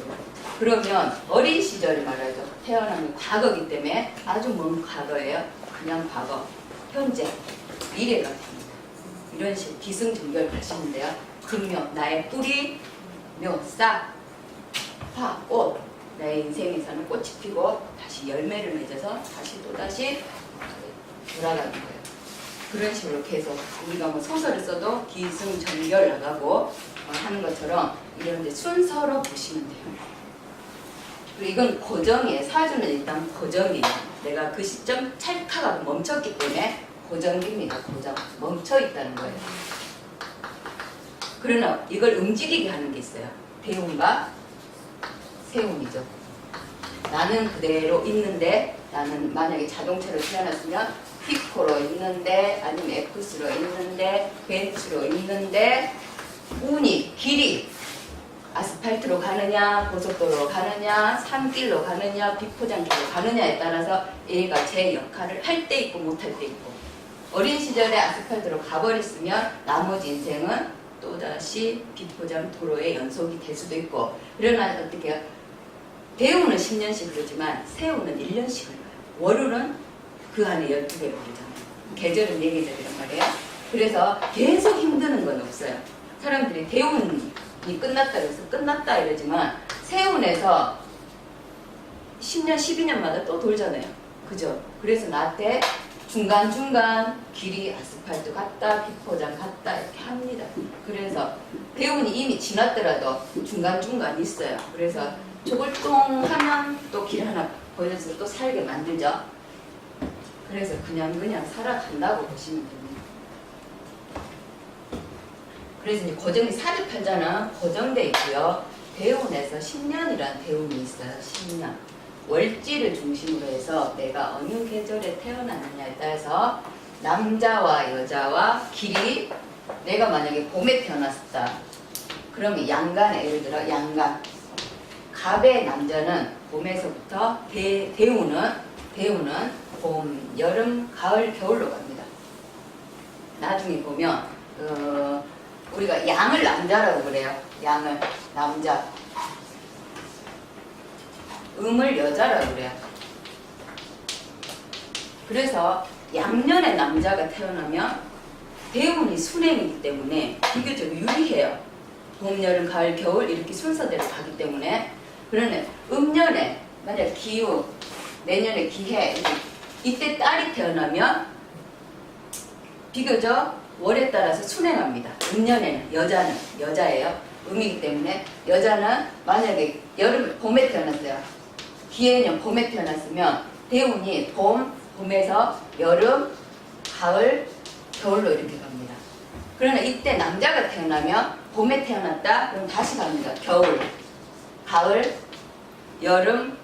그러면 어린 시절 말하죠. 태어나면 과거이기 때문에 아주 먼 과거예요. 그냥 과거. 현재. 미래가 됩니다. 이런 식 기승전결 가시는데요. 금묘, 나의 뿌리, 묘, 싹, 화, 꽃. 나의 인생에서는 꽃이 피고 다시 열매를 맺어서 다시 또다시 돌아가는 거예요. 그런 식으로 계속 우리가 뭐 소설을 써도 기승전결 나가고 하는 것처럼 이런 데 순서로 보시면 돼요. 그리고 이건 고정이에요. 사주는 일단 고정이에요. 내가 그 시점 찰칵하고 멈췄기 때문에 고정입니다. 고정. 멈춰 있다는 거예요. 그러나 이걸 움직이게 하는 게 있어요. 대운과 세운이죠. 나는 그대로 있는데 나는 만약에 자동차로 태어났으면 피코로 있는데 아니면 X로 있는데 벤츠로 있는데 운이 길이 아스팔트로 가느냐 고속도로로 가느냐 산길로 가느냐 비포장길로 가느냐에 따라서 얘가 제 역할을 할 때 있고 못할 때 있고 어린 시절에 아스팔트로 가버렸으면 나머지 인생은 또다시 비포장 도로의 연속이 될 수도 있고 그러나 어떻게 해요? 대운은 10년씩 그러지만 세운은 1년씩 흘러요. 월요일은 그 안에 12개를 그러잖아요. 계절은 4계절이란 말이에요. 그래서 계속 힘드는 건 없어요. 사람들이 대운이 끝났다 그래서 끝났다 이러지만 세운에서 10년, 12년마다 또 돌잖아요. 그죠? 그래서 나 때 중간중간 길이 아스팔트 갔다 비포장 갔다 이렇게 합니다. 그래서 대운이 이미 지났더라도 중간중간 있어요. 그래서 조글동하면 또 길 하나 보여서 또 살게 만들죠. 그래서 그냥 살아간다고 보시면 됩니다. 그래서 이제 고정이 사주팔자는 고정돼 있고요. 대운에서 10년이란 대운이 있어요. 10년. 월지를 중심으로 해서 내가 어느 계절에 태어났느냐에 따라서 남자와 여자와 길이 내가 만약에 봄에 태어났다. 그러면 양간에 예를 들어 양간. 갑의 남자는 봄에서부터 대운은 봄, 여름, 가을, 겨울로 갑니다. 나중에 보면 우리가 양을 남자라고 그래요. 양을 남자. 음을 여자라고 그래요. 그래서 양년의 남자가 태어나면 대운이 순행이기 때문에 비교적 유리해요. 봄, 여름, 가을, 겨울 이렇게 순서대로 가기 때문에 그러네 음년에 만약 기후 내년에 기해 이때 딸이 태어나면 비교적 월에 따라서 순행합니다. 음년에는 여자는 여자예요. 음이기 때문에 여자는 만약에 봄에 태어났어요. 기해년 봄에 태어났으면 대운이 봄에서 여름, 가을, 겨울로 이렇게 갑니다. 그러나 이때 남자가 태어나면 봄에 태어났다? 그럼 다시 갑니다. 겨울, 가을, 여름,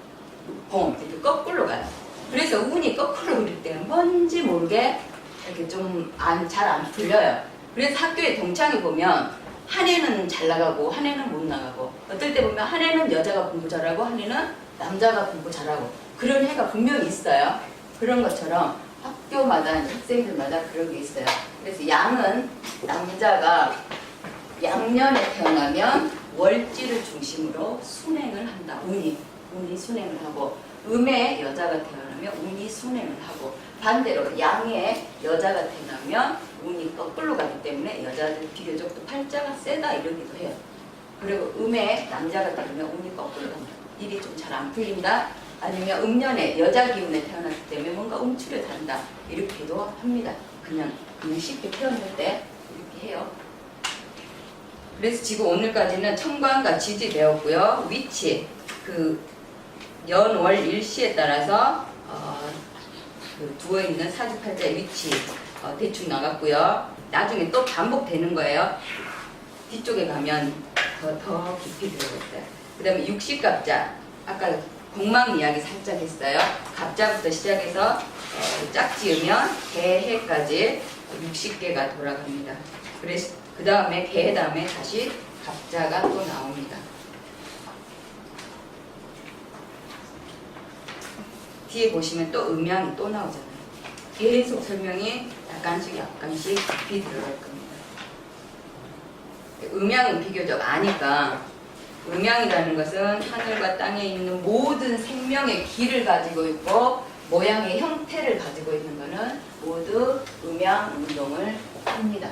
봄 이렇게 거꾸로 가요. 그래서 운이 거꾸로 흐를 때는 뭔지 모르게 이렇게 좀 잘 안 풀려요. 그래서 학교에 동창회 보면 한 해는 잘 나가고 한 해는 못 나가고 어떨 때 보면 한 해는 여자가 공부 잘하고 한 해는 남자가 공부 잘하고 그런 해가 분명히 있어요. 그런 것처럼 학교마다 학생들마다 그런 게 있어요. 그래서 양은 남자가 양년에 태어나면 월지를 중심으로 순행을 한다. 운이 순행을 하고 음에 여자가 태어나면 운이 순행을 하고 반대로 양에 여자가 태어나면 운이 거꾸로 가기 때문에 여자들 비교적 또 팔자가 세다 이러기도 해요. 그리고 음에 남자가 태어나면 운이 거꾸로 간다. 일이 좀 잘 안 풀린다. 아니면 음년에 여자 기운에 태어났기 때문에 뭔가 움츠려 산다. 이렇게도 합니다. 그냥 쉽게 태어날 때 이렇게 해요. 그래서 지금 오늘까지는 천간과 지지 배웠고요. 위치, 연, 월, 일시에 따라서 두어있는 사주팔자의 위치 대충 나갔고요. 나중에 또 반복되는 거예요. 뒤쪽에 가면 더 깊이 들어갔어요. 그 다음에 육식갑자, 아까 공망 이야기 살짝 했어요. 갑자부터 시작해서 짝 지으면 개해까지 60개가 돌아갑니다. 그래서 그 다음에 개 다음에 다시 갑자가 또 나옵니다. 뒤에 보시면 또 음양이 또 나오잖아요. 계속 설명이 약간씩 깊이 들어갈 겁니다. 음양은 비교적 아니까 음양이라는 것은 하늘과 땅에 있는 모든 생명의 기를 가지고 있고 모양의 형태를 가지고 있는 것은 모두 음양 운동을 합니다.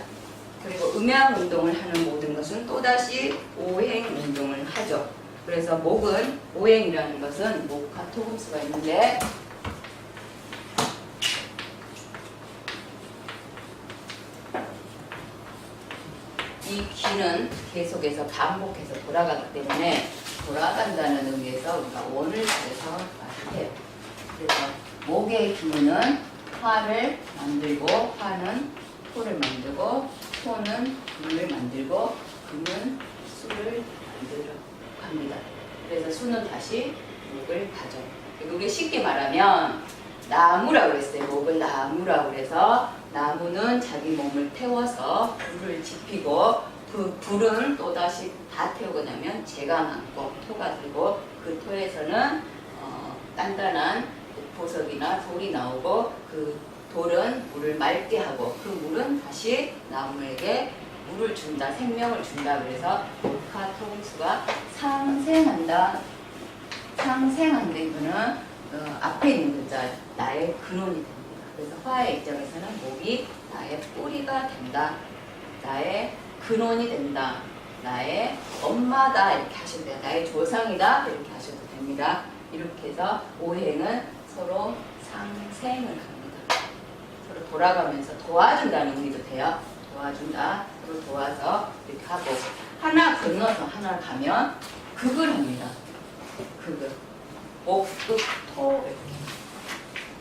그리고 음양 운동을 하는 모든 것은 또다시 오행 운동을 하죠. 그래서 목은 오행이라는 것은 목화 토금수가 있는데 이 기는 계속해서 반복해서 돌아가기 때문에 돌아간다는 의미에서 우리가 원을 그래서 말을 해요. 그래서 목의 기운은 화를 만들고 화는 토를 만들고 토는 금을 만들고 금은 수를 만들어 갑니다. 그래서 수는 다시 목을 가져. 우리 쉽게 말하면 나무라고 그랬어요. 목을 나무라고 그래서 나무는 자기 몸을 태워서 불을 지피고 그 불은 또다시 다 태우고 나면 재가 많고 토가 들고 그 토에서는 단단한 보석이나 돌이 나오고 그 돌은 물을 맑게 하고 그 물은 다시 나무에게 물을 준다, 생명을 준다. 그래서 목화 토금수가 상생한다. 상생한데 이거는 앞에 있는 글자 나의 근원이 됩니다. 그래서 화의 입장에서는 목이 나의 뿌리가 된다. 나의 근원이 된다. 나의 엄마다 이렇게 하셔도 돼요. 나의 조상이다 이렇게 하셔도 됩니다. 이렇게 해서 오행은 서로 상생을 합니다. 서로 돌아가면서 도와준다는 의미도 돼요. 도와준다. 서로 도와서 이렇게 하고 하나 건너서 하나 가면 극을 합니다. 극을. 목, 극, 토 이렇게.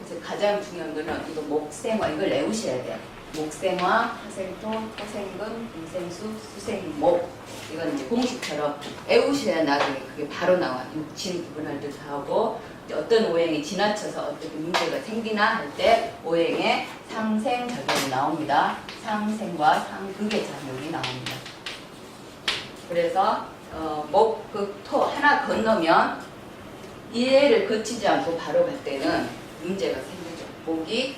그래서 가장 중요한 거는 이거 목생화 이걸 외우셔야 돼요. 목생화, 화생토, 토생금, 금생수, 수생목. 이건 이제 공식처럼 외우셔야 나중에 그게 바로 나와. 육친 구분할 때 다 하고 어떤 오행이 지나쳐서 어떻게 문제가 생기나 할 때 오행의 상생작용이 나옵니다. 상생과 상극의 작용이 나옵니다. 그래서 목, 극, 토 하나 건너면 이해를 거치지 않고 바로 갈 때는 문제가 생기죠. 목이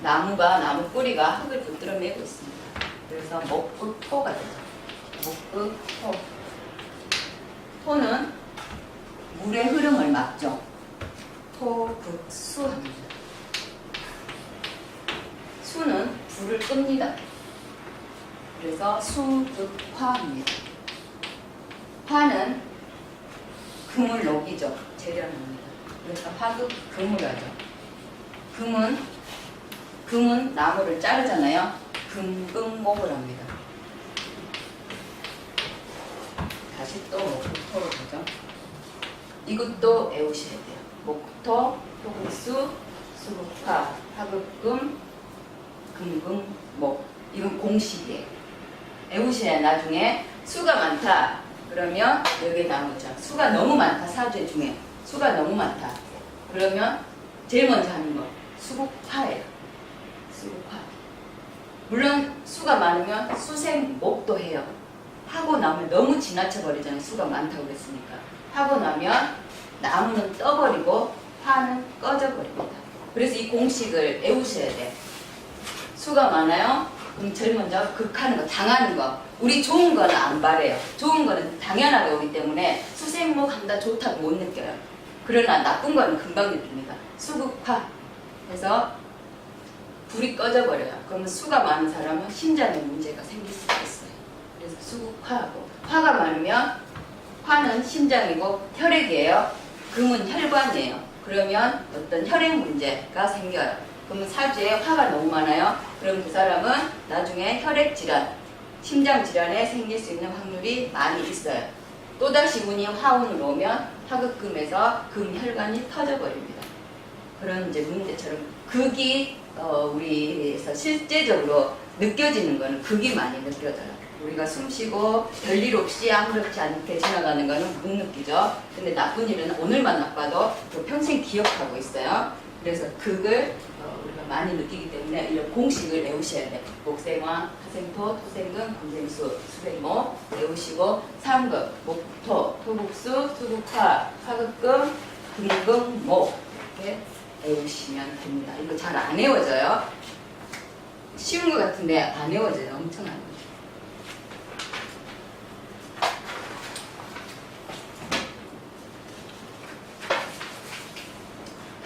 나무가 나무 뿌리가 흙을 붙들어 매고 있습니다. 그래서 목, 극, 토가 되죠. 목, 극, 토. 토는 물의 흐름을 막죠. 토, 극, 수 합니다. 수는 불을 끕니다. 그래서 수, 극, 화 합니다. 화는 금을 녹이죠. 재련합니다. 그래서 화극, 금을 하죠. 금은 나무를 자르잖아요. 금극목을 합니다. 다시 또 목토로 가죠. 이것도 외우셔야 돼요. 목토, 토금수, 수극화, 화극금, 금극목. 이건 공식이에요. 외우셔야 나중에 수가 많다. 그러면 여기에 나오죠. 수가 너무 많다. 사주 중에 수가 너무 많다. 그러면 제일 먼저 하는 거 수국화예요. 수국화. 물론 수가 많으면 수생목도 해요. 하고 나면 너무 지나쳐 버리잖아요. 수가 많다고 그랬으니까. 하고 나면 나무는 떠버리고 화는 꺼져 버립니다. 그래서 이 공식을 외우셔야 돼. 수가 많아요. 그럼 제일 먼저 극하는 거, 당하는 거. 우리 좋은 거는 안 바래요. 좋은 거는 당연하게 오기 때문에 수생목 한다 좋다고 못 느껴요. 그러나 나쁜 거는 금방 느낍니다. 수극화. 그래서 불이 꺼져버려요. 그러면 수가 많은 사람은 심장에 문제가 생길 수가 있어요. 그래서 수극화하고 화가 많으면 화는 심장이고 혈액이에요. 금은 혈관이에요. 그러면 어떤 혈액 문제가 생겨요. 그러면 사주에 화가 너무 많아요. 그럼 그 사람은 나중에 혈액 질환, 심장 질환에 생길 수 있는 확률이 많이 있어요. 또다시 운이 화운으로 오면 화극금에서 금혈관이 터져버립니다. 그런 이제 문제처럼 극이 우리에서 실제적으로 느껴지는 거는 극이 많이 느껴져요. 우리가 숨 쉬고 별일 없이 아무렇지 않게 지나가는 거는 못 느끼죠. 근데 나쁜 일은 오늘만 나빠도 또 평생 기억하고 있어요. 그래서 극을 우리가 많이 느끼기 때문에 이런 공식을 외우셔야 돼요. 목생화, 화생토, 토생금, 금생수, 수생목 외우시고 상극, 목토, 토국수, 수국화, 화극금, 금금, 목 이렇게 외우시면 됩니다. 이거 잘 안 외워져요. 쉬운 것 같은데 안 외워져요. 엄청 안 외워져요.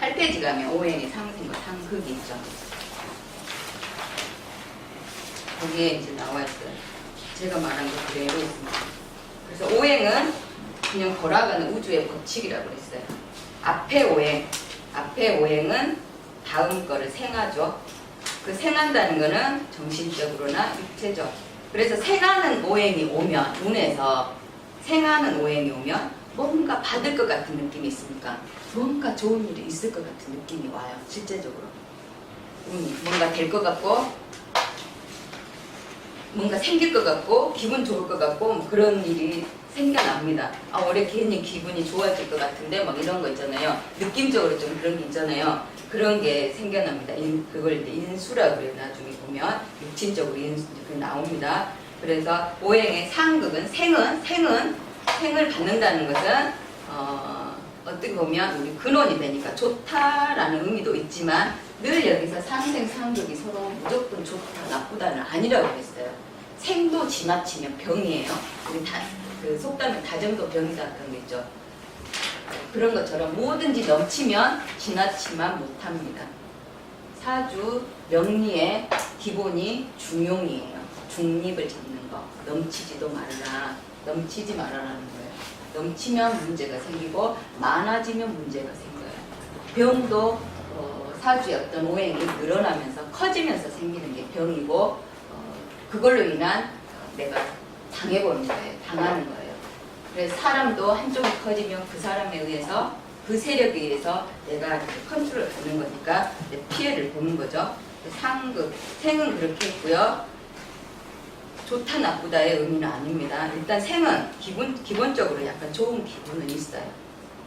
팔페이지 가면 오행의 상생과 상극이 있죠. 거기에 이제 나와 있어요. 제가 말한 거 그대로 있습니다. 그래서 오행은 그냥 걸어가는 우주의 법칙이라고 했어요. 앞에 오행은 다음 거를 생하죠. 그 생한다는 거는 정신적으로나 육체적. 그래서 생하는 오행이 오면 운에서 생하는 오행이 오면 뭔가 받을 것 같은 느낌이 있으니까 뭔가 좋은 일이 있을 것 같은 느낌이 와요. 실제적으로 뭔가 될 것 같고 뭔가 생길 것 같고 기분 좋을 것 같고 뭐 그런 일이 생겨납니다. 올해 괜히 기분이 좋아질 것 같은데 막 이런 거 있잖아요. 느낌적으로 좀 그런 게 있잖아요. 그런 게 생겨납니다. 그걸 이제 인수라고 그래요. 나중에 보면 육친적으로 인수 나옵니다. 그래서 오행의 상극은 생을 받는다는 것은 어떻게 보면 우리 근원이 되니까 좋다라는 의미도 있지만 늘 여기서 상생 상극이 서로 무조건 좋다 나쁘다는 아니라고 했어요. 생도 지나치면 병이에요. 우리 그 속담에 다정도 병이다 그런 게 있죠. 그런 것처럼 뭐든지 넘치면 지나치만 못합니다. 사주 명리의 기본이 중용이에요. 중립을 잡는 거. 넘치지도 말라. 넘치지 말아라는 거예요. 넘치면 문제가 생기고 많아지면 문제가 생겨요. 병도 사주의 어떤 오행이 늘어나면서 커지면서 생기는 게 병이고 그걸로 인한 내가 당해보는 거예요. 당하는 거예요. 그래서 사람도 한쪽이 커지면 그 사람에 의해서 그 세력에 의해서 내가 컨트롤 하는 거니까 피해를 보는 거죠. 상극, 생은 그렇게 했고요. 좋다 나쁘다의 의미는 아닙니다. 일단 생은 기본적으로 약간 좋은 기분은 있어요.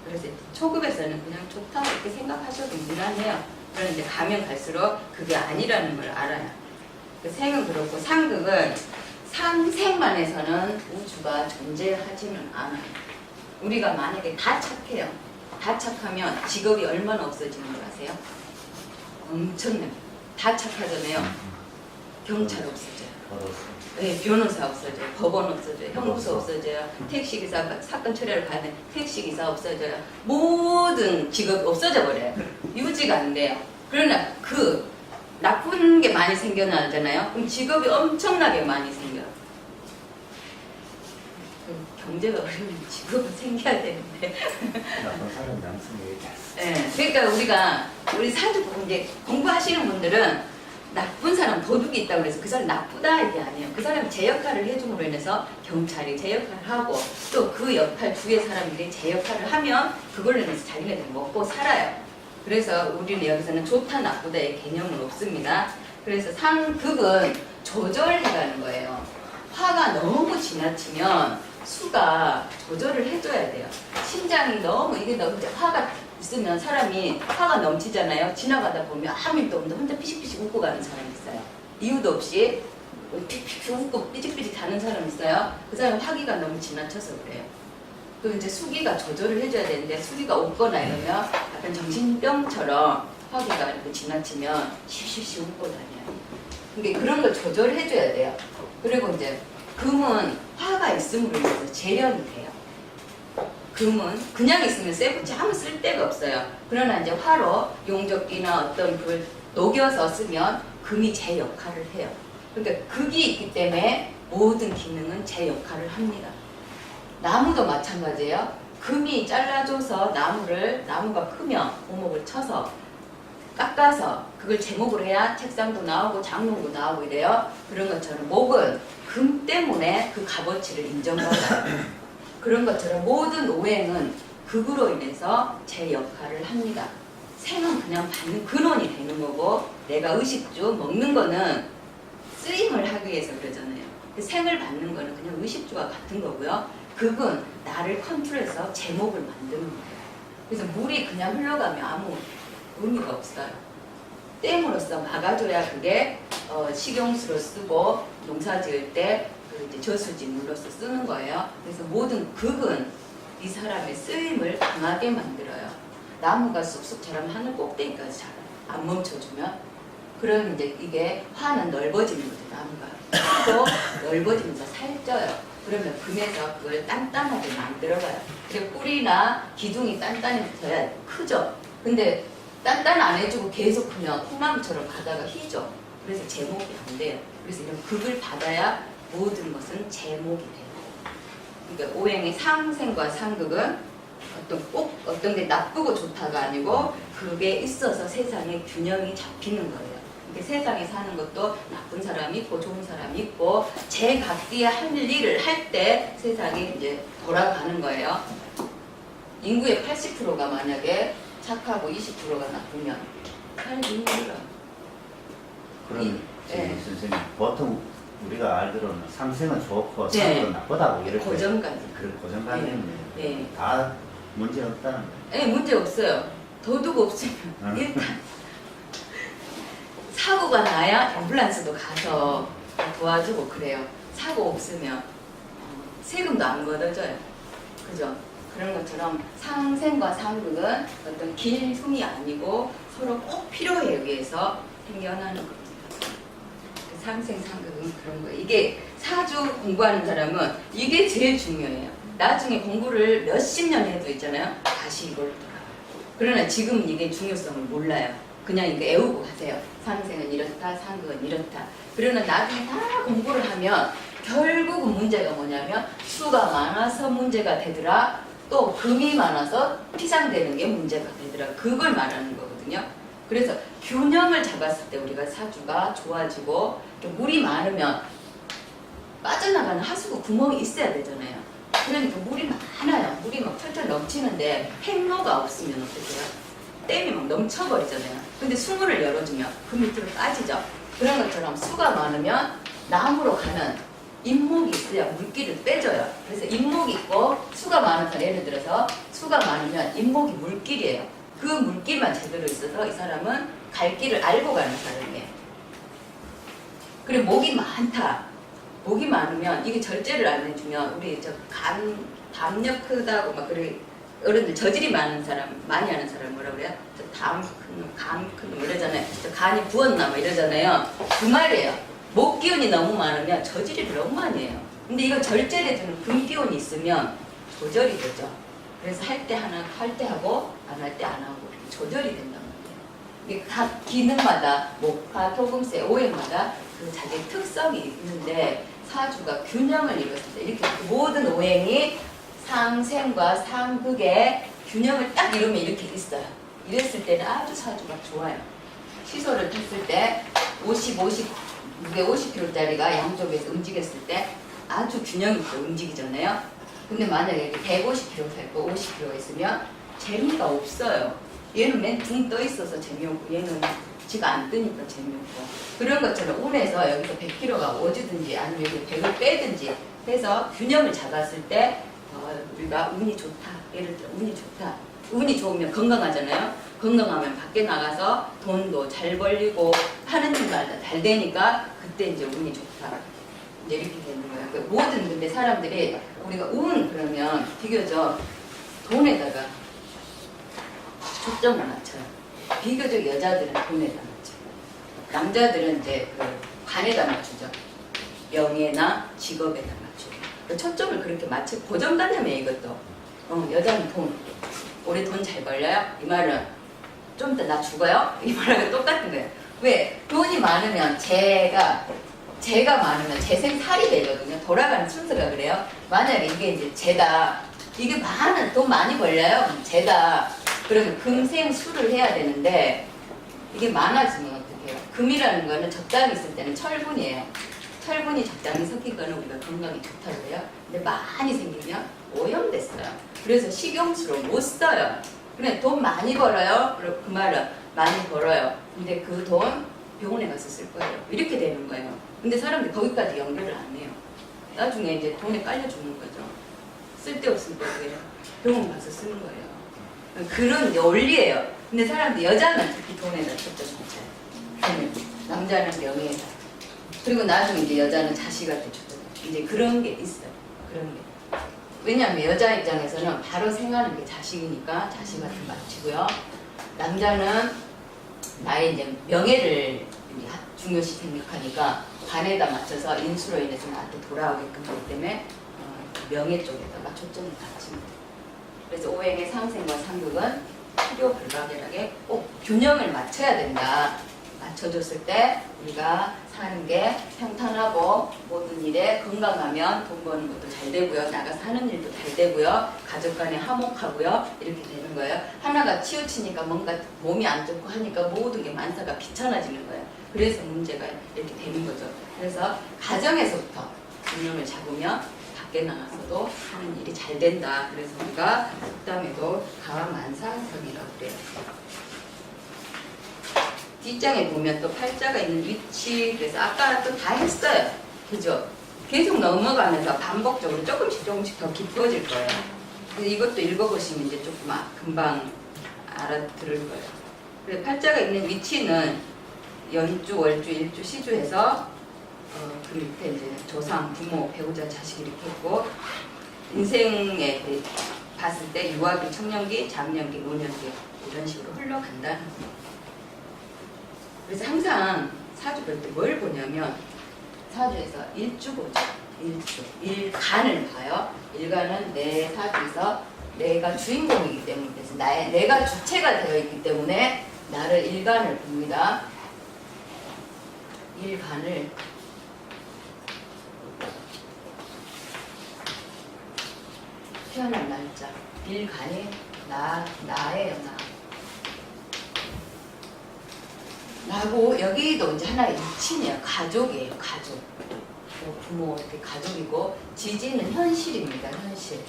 그래서 초급에서는 그냥 좋다 이렇게 생각하셔도 무난해요. 그런데 가면 갈수록 그게 아니라는 걸 알아요. 생은 그렇고 상극은 상생만에서는 우주가 존재하지는 않아요. 우리가 만약에 다 착해요. 다 착하면 직업이 얼마나 없어지는 걸 아세요? 엄청나요. 다 착하잖아요. 경찰 없어져요. 네, 변호사 없어져요. 법원 없어져요. 형무소 없어져요. 택시기사 사건 처리하러 가야 돼. 택시기사 없어져요. 모든 직업이 없어져 버려요. 유지가 안 돼요. 그러나 그 나쁜 게 많이 생겨나잖아요. 그럼 직업이 엄청나게 많이 생겨요. 경제가 어려우면 직업은 생겨야 되는데. 나쁜 사람 양심이 네, 그러니까 우리 사주 이제 공부하시는 분들은 나쁜 사람 도둑이 있다고 해서 그 사람 나쁘다 이게 아니에요. 그 사람이 제 역할을 해줌으로 인해서 경찰이 제 역할을 하고 또 그 역할 주위의 사람들이 제 역할을 하면 그걸로 인해서 자기네들이 먹고 살아요. 그래서 우리는 여기서는 좋다 나쁘다의 개념은 없습니다. 그래서 상극은 조절해가는 거예요. 화가 너무 지나치면 수가 조절을 해줘야 돼요. 심장이 너무 이게 너무 화가 있으면 사람이 화가 넘치잖아요. 지나가다 보면 아무 일도 없는데 혼자 피식피식 웃고 가는 사람이 있어요. 이유도 없이 픽픽 웃고 삐직삐직 가는 사람 있어요. 그 사람은 화기가 너무 지나쳐서 그래요. 그 이제 수기가 조절을 해줘야 되는데 수기가 없거나 이러면 약간 정신병처럼 화기가 이렇게 지나치면 쉬쉬쉬 웃고 다녀요. 근데 그런 걸 조절해줘야 돼요. 그리고 이제 금은 화가 있음으로 인해서 재련이 돼요. 금은 그냥 있으면 쇠붙이 아무 쓸데가 없어요. 그러나 이제 화로 용접기나 어떤 걸 녹여서 쓰면 금이 제 역할을 해요. 그러니까 극이 있기 때문에 모든 기능은 제 역할을 합니다. 나무도 마찬가지예요. 금이 잘라줘서 나무가 크면 오목을 쳐서 깎아서 그걸 제목으로 해야 책상도 나오고 장롱도 나오고 이래요. 그런 것처럼 목은 금 때문에 그 값어치를 인정받아요. 그런 것처럼 모든 오행은 극으로 인해서 제 역할을 합니다. 생은 그냥 받는 근원이 되는 거고 내가 의식주 먹는 거는 쓰임을 하기 위해서 그러잖아요. 생을 받는 거는 그냥 의식주와 같은 거고요. 극은 나를 컨트롤해서 제목을 만드는 거예요. 그래서 물이 그냥 흘러가면 아무 의미가 없어요. 댐으로서 막아줘야 그게 식용수로 쓰고 농사 지을 때 그 이제 저수지 물로서 쓰는 거예요. 그래서 모든 극은 이 사람의 쓰임을 강하게 만들어요. 나무가 쑥쑥 자라면 하늘 꼭대기까지 자라요. 안 멈춰주면. 그럼 이제 이게 화는 넓어지는 거죠. 나무가 크고 넓어지면서 살쪄요. 그러면 금에서 그걸 단단하게 만들어가요. 그리고 뿌리나 기둥이 단단해져야 크죠. 근데 단단 안 해주고 계속 그냥 콩나물처럼 가다가 휘죠. 그래서 제목이 안 돼요. 그래서 이런 극을 받아야 모든 것은 제목이 돼요. 그러니까 오행의 상생과 상극은 어떤 게 나쁘고 좋다가 아니고 그게 있어서 세상에 균형이 잡히는 거예요. 그러니까 세상에 사는 것도 나쁜 사람이 있고 좋은 사람이 있고 제 각기의 할 일을 할 때 세상이 이제 돌아가는 거예요. 인구의 80%가 만약에 착하고 20%가 나쁘면 살기 힘들어요. 그럼 네. 선생님 보통 우리가 알기로는 상생은 좋고 네. 상은 나쁘다고 이렇게 고정까지. 그런 고정관념이 네. 다 문제 없다는 거예요. 네, 문제 없어요. 도둑 없으면 일단 사고가 나야 앰뷸런스도 가서 도와주고 그래요. 사고 없으면 세금도 안 걷어져요. 그죠? 그런 것처럼 상생과 상극은 어떤 길흉이 아니고 서로 꼭 필요에 의해서 생겨나는 겁니다. 상생, 상극은 그런 거예요. 이게 사주 공부하는 사람은 이게 제일 중요해요. 나중에 공부를 몇십 년 해도 있잖아요. 다시 이걸 돌아가요. 그러나 지금은 이게 중요성을 몰라요. 그냥 이거 애우고 가세요. 상생은 이렇다, 상극은 이렇다. 그러나 나중에 다 공부를 하면 결국은 문제가 뭐냐면 수가 많아서 문제가 되더라. 또 금이 많아서 피상되는 게 문제가 되더라. 그걸 말하는 거거든요. 그래서 균형을 잡았을 때 우리가 사주가 좋아지고 또 물이 많으면 빠져나가는 하수구 구멍이 있어야 되잖아요. 그러니까 물이 많아요. 물이 막 털털 넘치는데 행로가 없으면 어떡해요? 댐이 막 넘쳐버리잖아요. 근데 수문을 열어주면 그 밑으로 빠지죠. 그런 것처럼 수가 많으면 나무로 가는 인목이 있어야 물기를 빼줘요. 그래서 인목이 있고 수가 많아서 예를 들어서 수가 많으면 인목이 물길이에요. 그 물길만 제대로 있어서 이 사람은 갈 길을 알고 가는 사람이에요. 그리고 목이 많다. 목이 많으면 이게 절제를 안 해주면 우리 담력 크다고 막 그래 어른들 저질이 많은 사람 많이 하는 사람 뭐라 그래요? 감 큰 놈 이러잖아요. 간이 부었나 뭐 이러잖아요. 그 말이에요. 목 기운이 너무 많으면 저질이 너무 많이 해요. 근데 이거 절제를 해주는 금 기운이 있으면 조절이 되죠. 그래서 할 때 하고 안 할 때 안 하고 이렇게 조절이 된단 말이에요. 이게 각 기능마다 목화, 토금세, 오행마다 그 자기 특성이 있는데 사주가 균형을 이뤘을 때 이렇게 모든 오행이 상생과 상극의 균형을 딱 이루면 이렇게 있어요. 이랬을 때는 아주 사주가 좋아요. 시소를 탔을 때 무게 50kg짜리가 양쪽에서 움직였을 때 아주 균형 있게 움직이잖아요. 근데 만약에 150kg 살고 50kg 있으면 재미가 없어요. 얘는 맨 둥 떠 있어서 재미없고 얘는 지가 안 뜨니까 재미없고. 그런 것처럼 운에서 여기서 100kg가 오지든지 아니면 여기 100을 빼든지 해서 균형을 잡았을 때 우리가 운이 좋다. 예를 들어 운이 좋다. 운이 좋으면 건강하잖아요. 건강하면 밖에 나가서 돈도 잘 벌리고 하는 일마다 잘 되니까 그때 이제 운이 좋다. 이제 이렇게 되는 거예요. 그 모든 근데 사람들이 우리가 운 그러면 비교적 돈에다가 초점을 맞춰요. 비교적 여자들은 돈에다 맞춰요. 남자들은 이제 그 관에다 맞추죠. 명예나 직업에다 맞추고. 그 초점을 그렇게 맞춰 고정관념이에요 이것도. 여자는 돈. 올해 돈 잘 벌려요? 이 말은 좀 이따 나 죽어요? 이 말하고 똑같은 거예요. 왜? 돈이 많으면 제가 많으면 재생살이 되거든요. 돌아가는 순서가 그래요. 만약에 이게 이제 제다. 이게 돈 많이 벌려요? 제다. 그러면 금생수를 해야 되는데 이게 많아지면 어떡해요? 금이라는 거는 적당히 있을 때는 철분이에요. 철분이 적당히 섞인 거는 우리가 건강에 좋다고 해요. 근데 많이 생기면 오염됐어요. 그래서 식용수로 못 써요. 그냥 돈 많이 벌어요. 그럼 그 말은 많이 벌어요. 근데 그 돈 병원에 가서 쓸 거예요. 이렇게 되는 거예요. 근데 사람들이 거기까지 연결을 안 해요. 나중에 이제 돈에 깔려 죽는 거죠. 쓸데없을 때 병원 가서 쓰는 거예요. 그런 원리예요. 근데 사람들 여자는 특히 돈에다 초점 맞춰요. 남자는 명예에다. 그리고 나중에 이제 여자는 자식한테 초점. 이제 그런 게 있어요. 그런 게. 왜냐하면 여자 입장에서는 바로 생하는 게 자식이니까 자식한테 맞추고요. 남자는 나의 이제 명예를 중요시 생각하니까 관에다 맞춰서 인수로 인해서 나한테 돌아오게끔 하기 때문에 명예 쪽에다가 초점을 맞춥니다. 그래서 오행의 상생과 상극은 필요 불가결하게 꼭 균형을 맞춰야 된다. 맞춰줬을 때 우리가 사는 게 평탄하고 모든 일에 건강하면 돈 버는 것도 잘 되고요. 나가서 하는 일도 잘 되고요. 가족 간에 화목하고요. 이렇게 되는 거예요. 하나가 치우치니까 뭔가 몸이 안 좋고 하니까 모든 게 만사가 귀찮아지는 거예요. 그래서 문제가 이렇게 되는 거죠. 그래서 가정에서부터 균형을 잡으면 밖에 나가서도 하는 일이 잘 된다. 그래서 우리가 덕담에도 가만만사성이라고 그래요. 뒷장에 보면 또 팔자가 있는 위치, 그래서 아까 또 다 했어요. 그죠? 계속 넘어가면서 반복적으로 조금씩 더 깊어질 거예요. 그래서 이것도 읽어보시면 이제 조금 금방 알아들을 거예요. 그래서 팔자가 있는 위치는 연주, 월주, 일주, 시주해서 그 밑에 이제 조상, 부모, 배우자, 자식 이렇게 있고 인생에 봤을 때 유아기, 청년기, 장년기, 노년기 이런 식으로 흘러간다는 거예요. 그래서 항상 사주 볼 때 뭘 보냐면 사주에서 일주 보죠. 일간을 봐요. 일간은 내 사주에서 내가 주인공이기 때문에 그래서 내가 주체가 되어 있기 때문에 나를 일간을 봅니다. 일간을 태어난 날짜 일간이 나예요. 나고 여기도 이제 하나의 이친이에요. 가족이에요. 가족. 부모 이렇게 가족이고 지지는 현실입니다. 현실.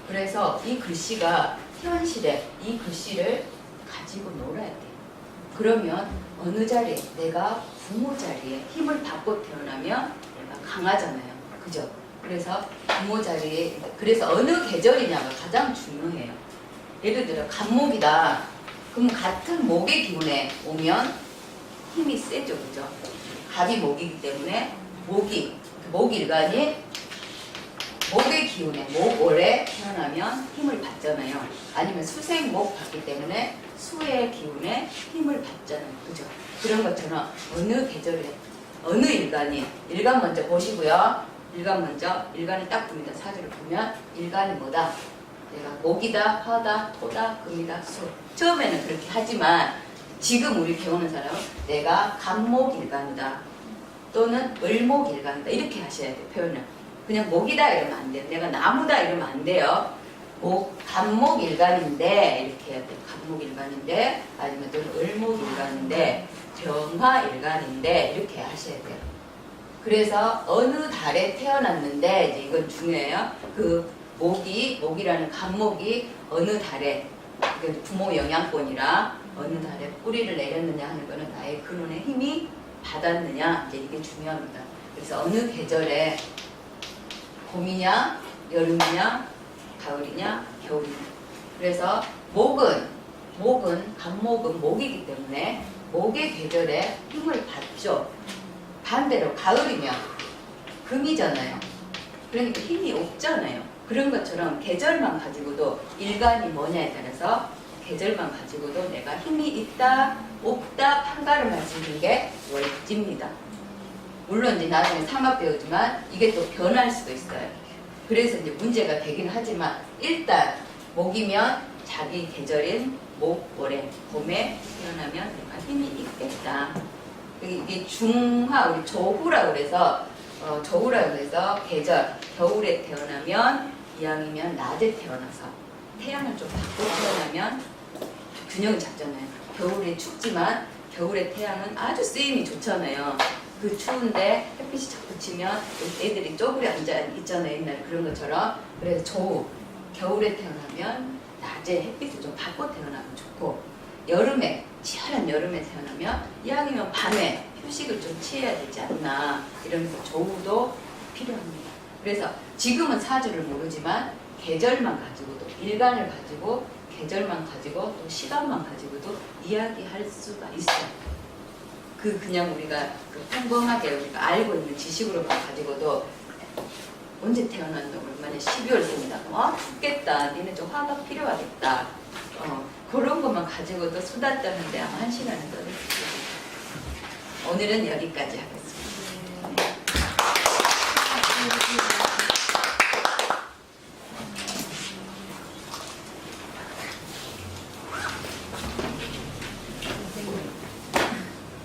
그래서 이 글씨가 현실에 이 글씨를 가지고 놀아야 돼요. 그러면 어느 자리에 내가 부모 자리에 힘을 받고 태어나면 내가 강하잖아요. 그죠? 그래서 부모 자리에 그래서 어느 계절이냐가 가장 중요해요. 예를 들어 간목이다. 그럼 같은 목의 기운에 오면 힘이 세죠, 그죠? 갑이 목이기 때문에 목일간이 목의 기운에 목월에 태어나면 힘을 받잖아요. 아니면 수생목 받기 때문에 수의 기운에 힘을 받잖아요, 그죠? 그런 것처럼 어느 계절에 어느 일간이 일간 먼저 보시고요. 일간을 딱 봅니다. 사주를 보면 일간이 뭐다? 내가 목이다, 화다, 토다, 금이다, 수. 처음에는 그렇게 하지만 지금 우리 배우는 사람은 내가 간목일간이다 또는 을목일간이다 이렇게 하셔야 돼요. 표현을. 그냥 목이다 이러면 안 돼요. 내가 나무다 이러면 안 돼요. 간목일간인데 이렇게 해야 돼요. 간목일간인데 아니면 또는 을목일간인데 병화일간인데 이렇게 하셔야 돼요. 그래서 어느 달에 태어났는데 이제 이건 중요해요. 그 목이라는 간목이 어느 달에 부모 영향권이라 어느 달에 뿌리를 내렸느냐 하는 거는 나의 근원의 힘이 받았느냐 이제 이게 중요합니다. 그래서 어느 계절에 봄이냐 여름이냐 가을이냐 겨울이냐. 그래서 간목은 목이기 때문에 목의 계절에 힘을 받죠. 반대로 가을이면 금이잖아요. 그러니까 힘이 없잖아요. 그런 것처럼 계절만 가지고도 일간이 뭐냐에 따라서 계절만 가지고도 내가 힘이 있다 없다 판가름할 수 있는 게 월지입니다. 물론 이제 나중에 삼합 배우지만 이게 또 변할 수도 있어요. 그래서 이제 문제가 되긴 하지만 일단 목이면 자기 계절인 목, 월에 봄에 태어나면 내가 힘이 있겠다. 이게 중화, 우리 조후라고 그래서 계절, 겨울에 태어나면 이왕이면 낮에 태어나서 태양을 좀 받고 태어나면 균형이 잡잖아요. 겨울에 춥지만 겨울에 태양은 아주 쓰임이 좋잖아요. 그 추운데 햇빛이 자꾸 치면 애들이 쪼그려 앉아 있잖아요. 옛날에 그런 것처럼. 그래서 조후, 겨울에 태어나면 낮에 햇빛을 좀 받고 태어나면 좋고, 여름에 치열한 여름에 태어나면 이왕이면 밤에 휴식을 좀 취해야 되지 않나 이러면서 조후도 필요합니다. 그래서 지금은 사주를 모르지만 계절만 가지고도 일간을 가지고 계절만 가지고 또 시간만 가지고도 이야기할 수가 있어요. 그냥 우리가 평범하게 우리가 알고 있는 지식으로만 가지고도 언제 태어난다고 얼마나 12월생이다. 죽겠다. 니네 좀 화가 필요하겠다. 그런 것만 가지고도 수다 떠는데 아마 1시간은 떠들 수 있어요. 오늘은 여기까지 하겠습니다.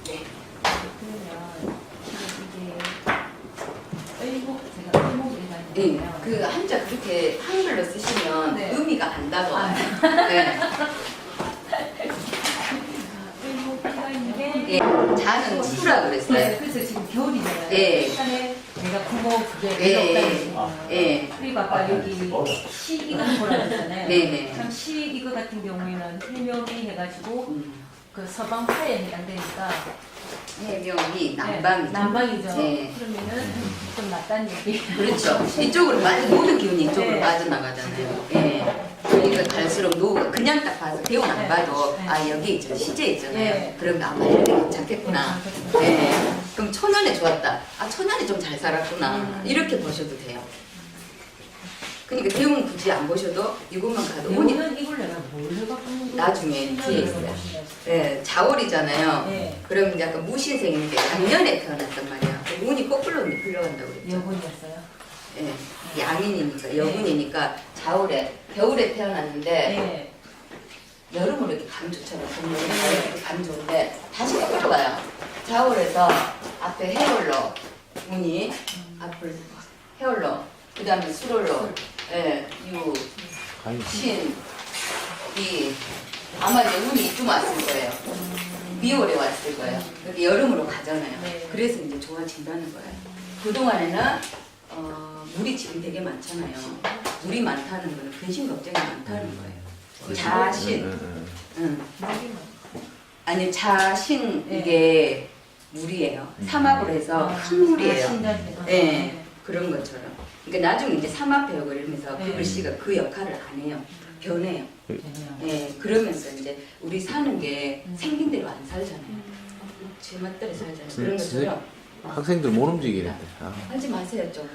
네. 그러면 지금 이게 의목 제가 의목이라는 네, 거예요. 그 한자 그렇게 한글로 쓰시면 네. 의미가 안 다가와요. 네. 의목이라는 게 예, 자는 수라 그랬어요. 네, 그래서 지금 겨울이잖아요. 예. 시간에 내가 부모 그게 예, 없다는 예. 얘기예요. 예. 그리고 아까 여기 시 이거 보라 그랬잖아요. 네네. 참 시 이거 같은 경우에는 해명이 해가지고 음. 그 서방파에 해당되니까 해명이 남방이죠. 네, 남방이죠. 네. 그러면은 좀 낫다는 얘기. 그렇죠. 이쪽으로 모든 기운이 이쪽으로 네. 빠져나가잖아요. 예. 그러니까 갈수록 노후가 그냥 딱 봐서 배운 안 네. 봐도 네. 아 여기 있죠. 시제 있잖아요. 네. 그러면 아마 이렇게 괜찮겠구나. 네. 그럼 초년에 좋았다. 아 초년에 좀 잘 살았구나. 이렇게 보셔도 돼요. 그러니까 대웅 굳이 안 보셔도 이것만 가도 운이 오늘 이걸 내가 뭘 해갖고 나중에 뒤에 있어요. 네, 자월이잖아요. 네. 그러면 약간 무신생인데 양년에 태어났단 말이야. 운이 거꾸로 흘러간다고 그랬죠. 여분이었어요. 예, 양인이니까 여분이니까 자월에 겨울에 태어났는데 네. 여름으로 이렇게 감 좋잖아요. 봄에 이렇게 감 좋은데 다시 거꾸로 가요. 자월에서 앞에 해월로 운이 앞을 해월로 그 다음에 수월로 예, 유, 신, 이 아마 이제 운이 이쯤 왔을 거예요. 미월에 왔을 거예요. 그렇게 여름으로 가잖아요. 네. 그래서 이제 좋아진다는 거예요. 그동안에는 물이 지금 되게 많잖아요. 물이 많다는 거는 근심 걱정이 많다는 거예요. 자신, 아니 자신 이게 물이에요. 삼합을 해서 큰 물이에요. 네, 그런 것처럼. 그러니까 나중에 이제 삼합 배역을 이러면서 그 네. 글씨가 그 역할을 안 해요. 변해요. 예, 그러면서 이제 우리 사는 게 생긴 대로 안 살잖아요. 제 멋대로 살잖아요. 그런 것처럼 학생들 못 움직이는데. 하지 마세요 좀.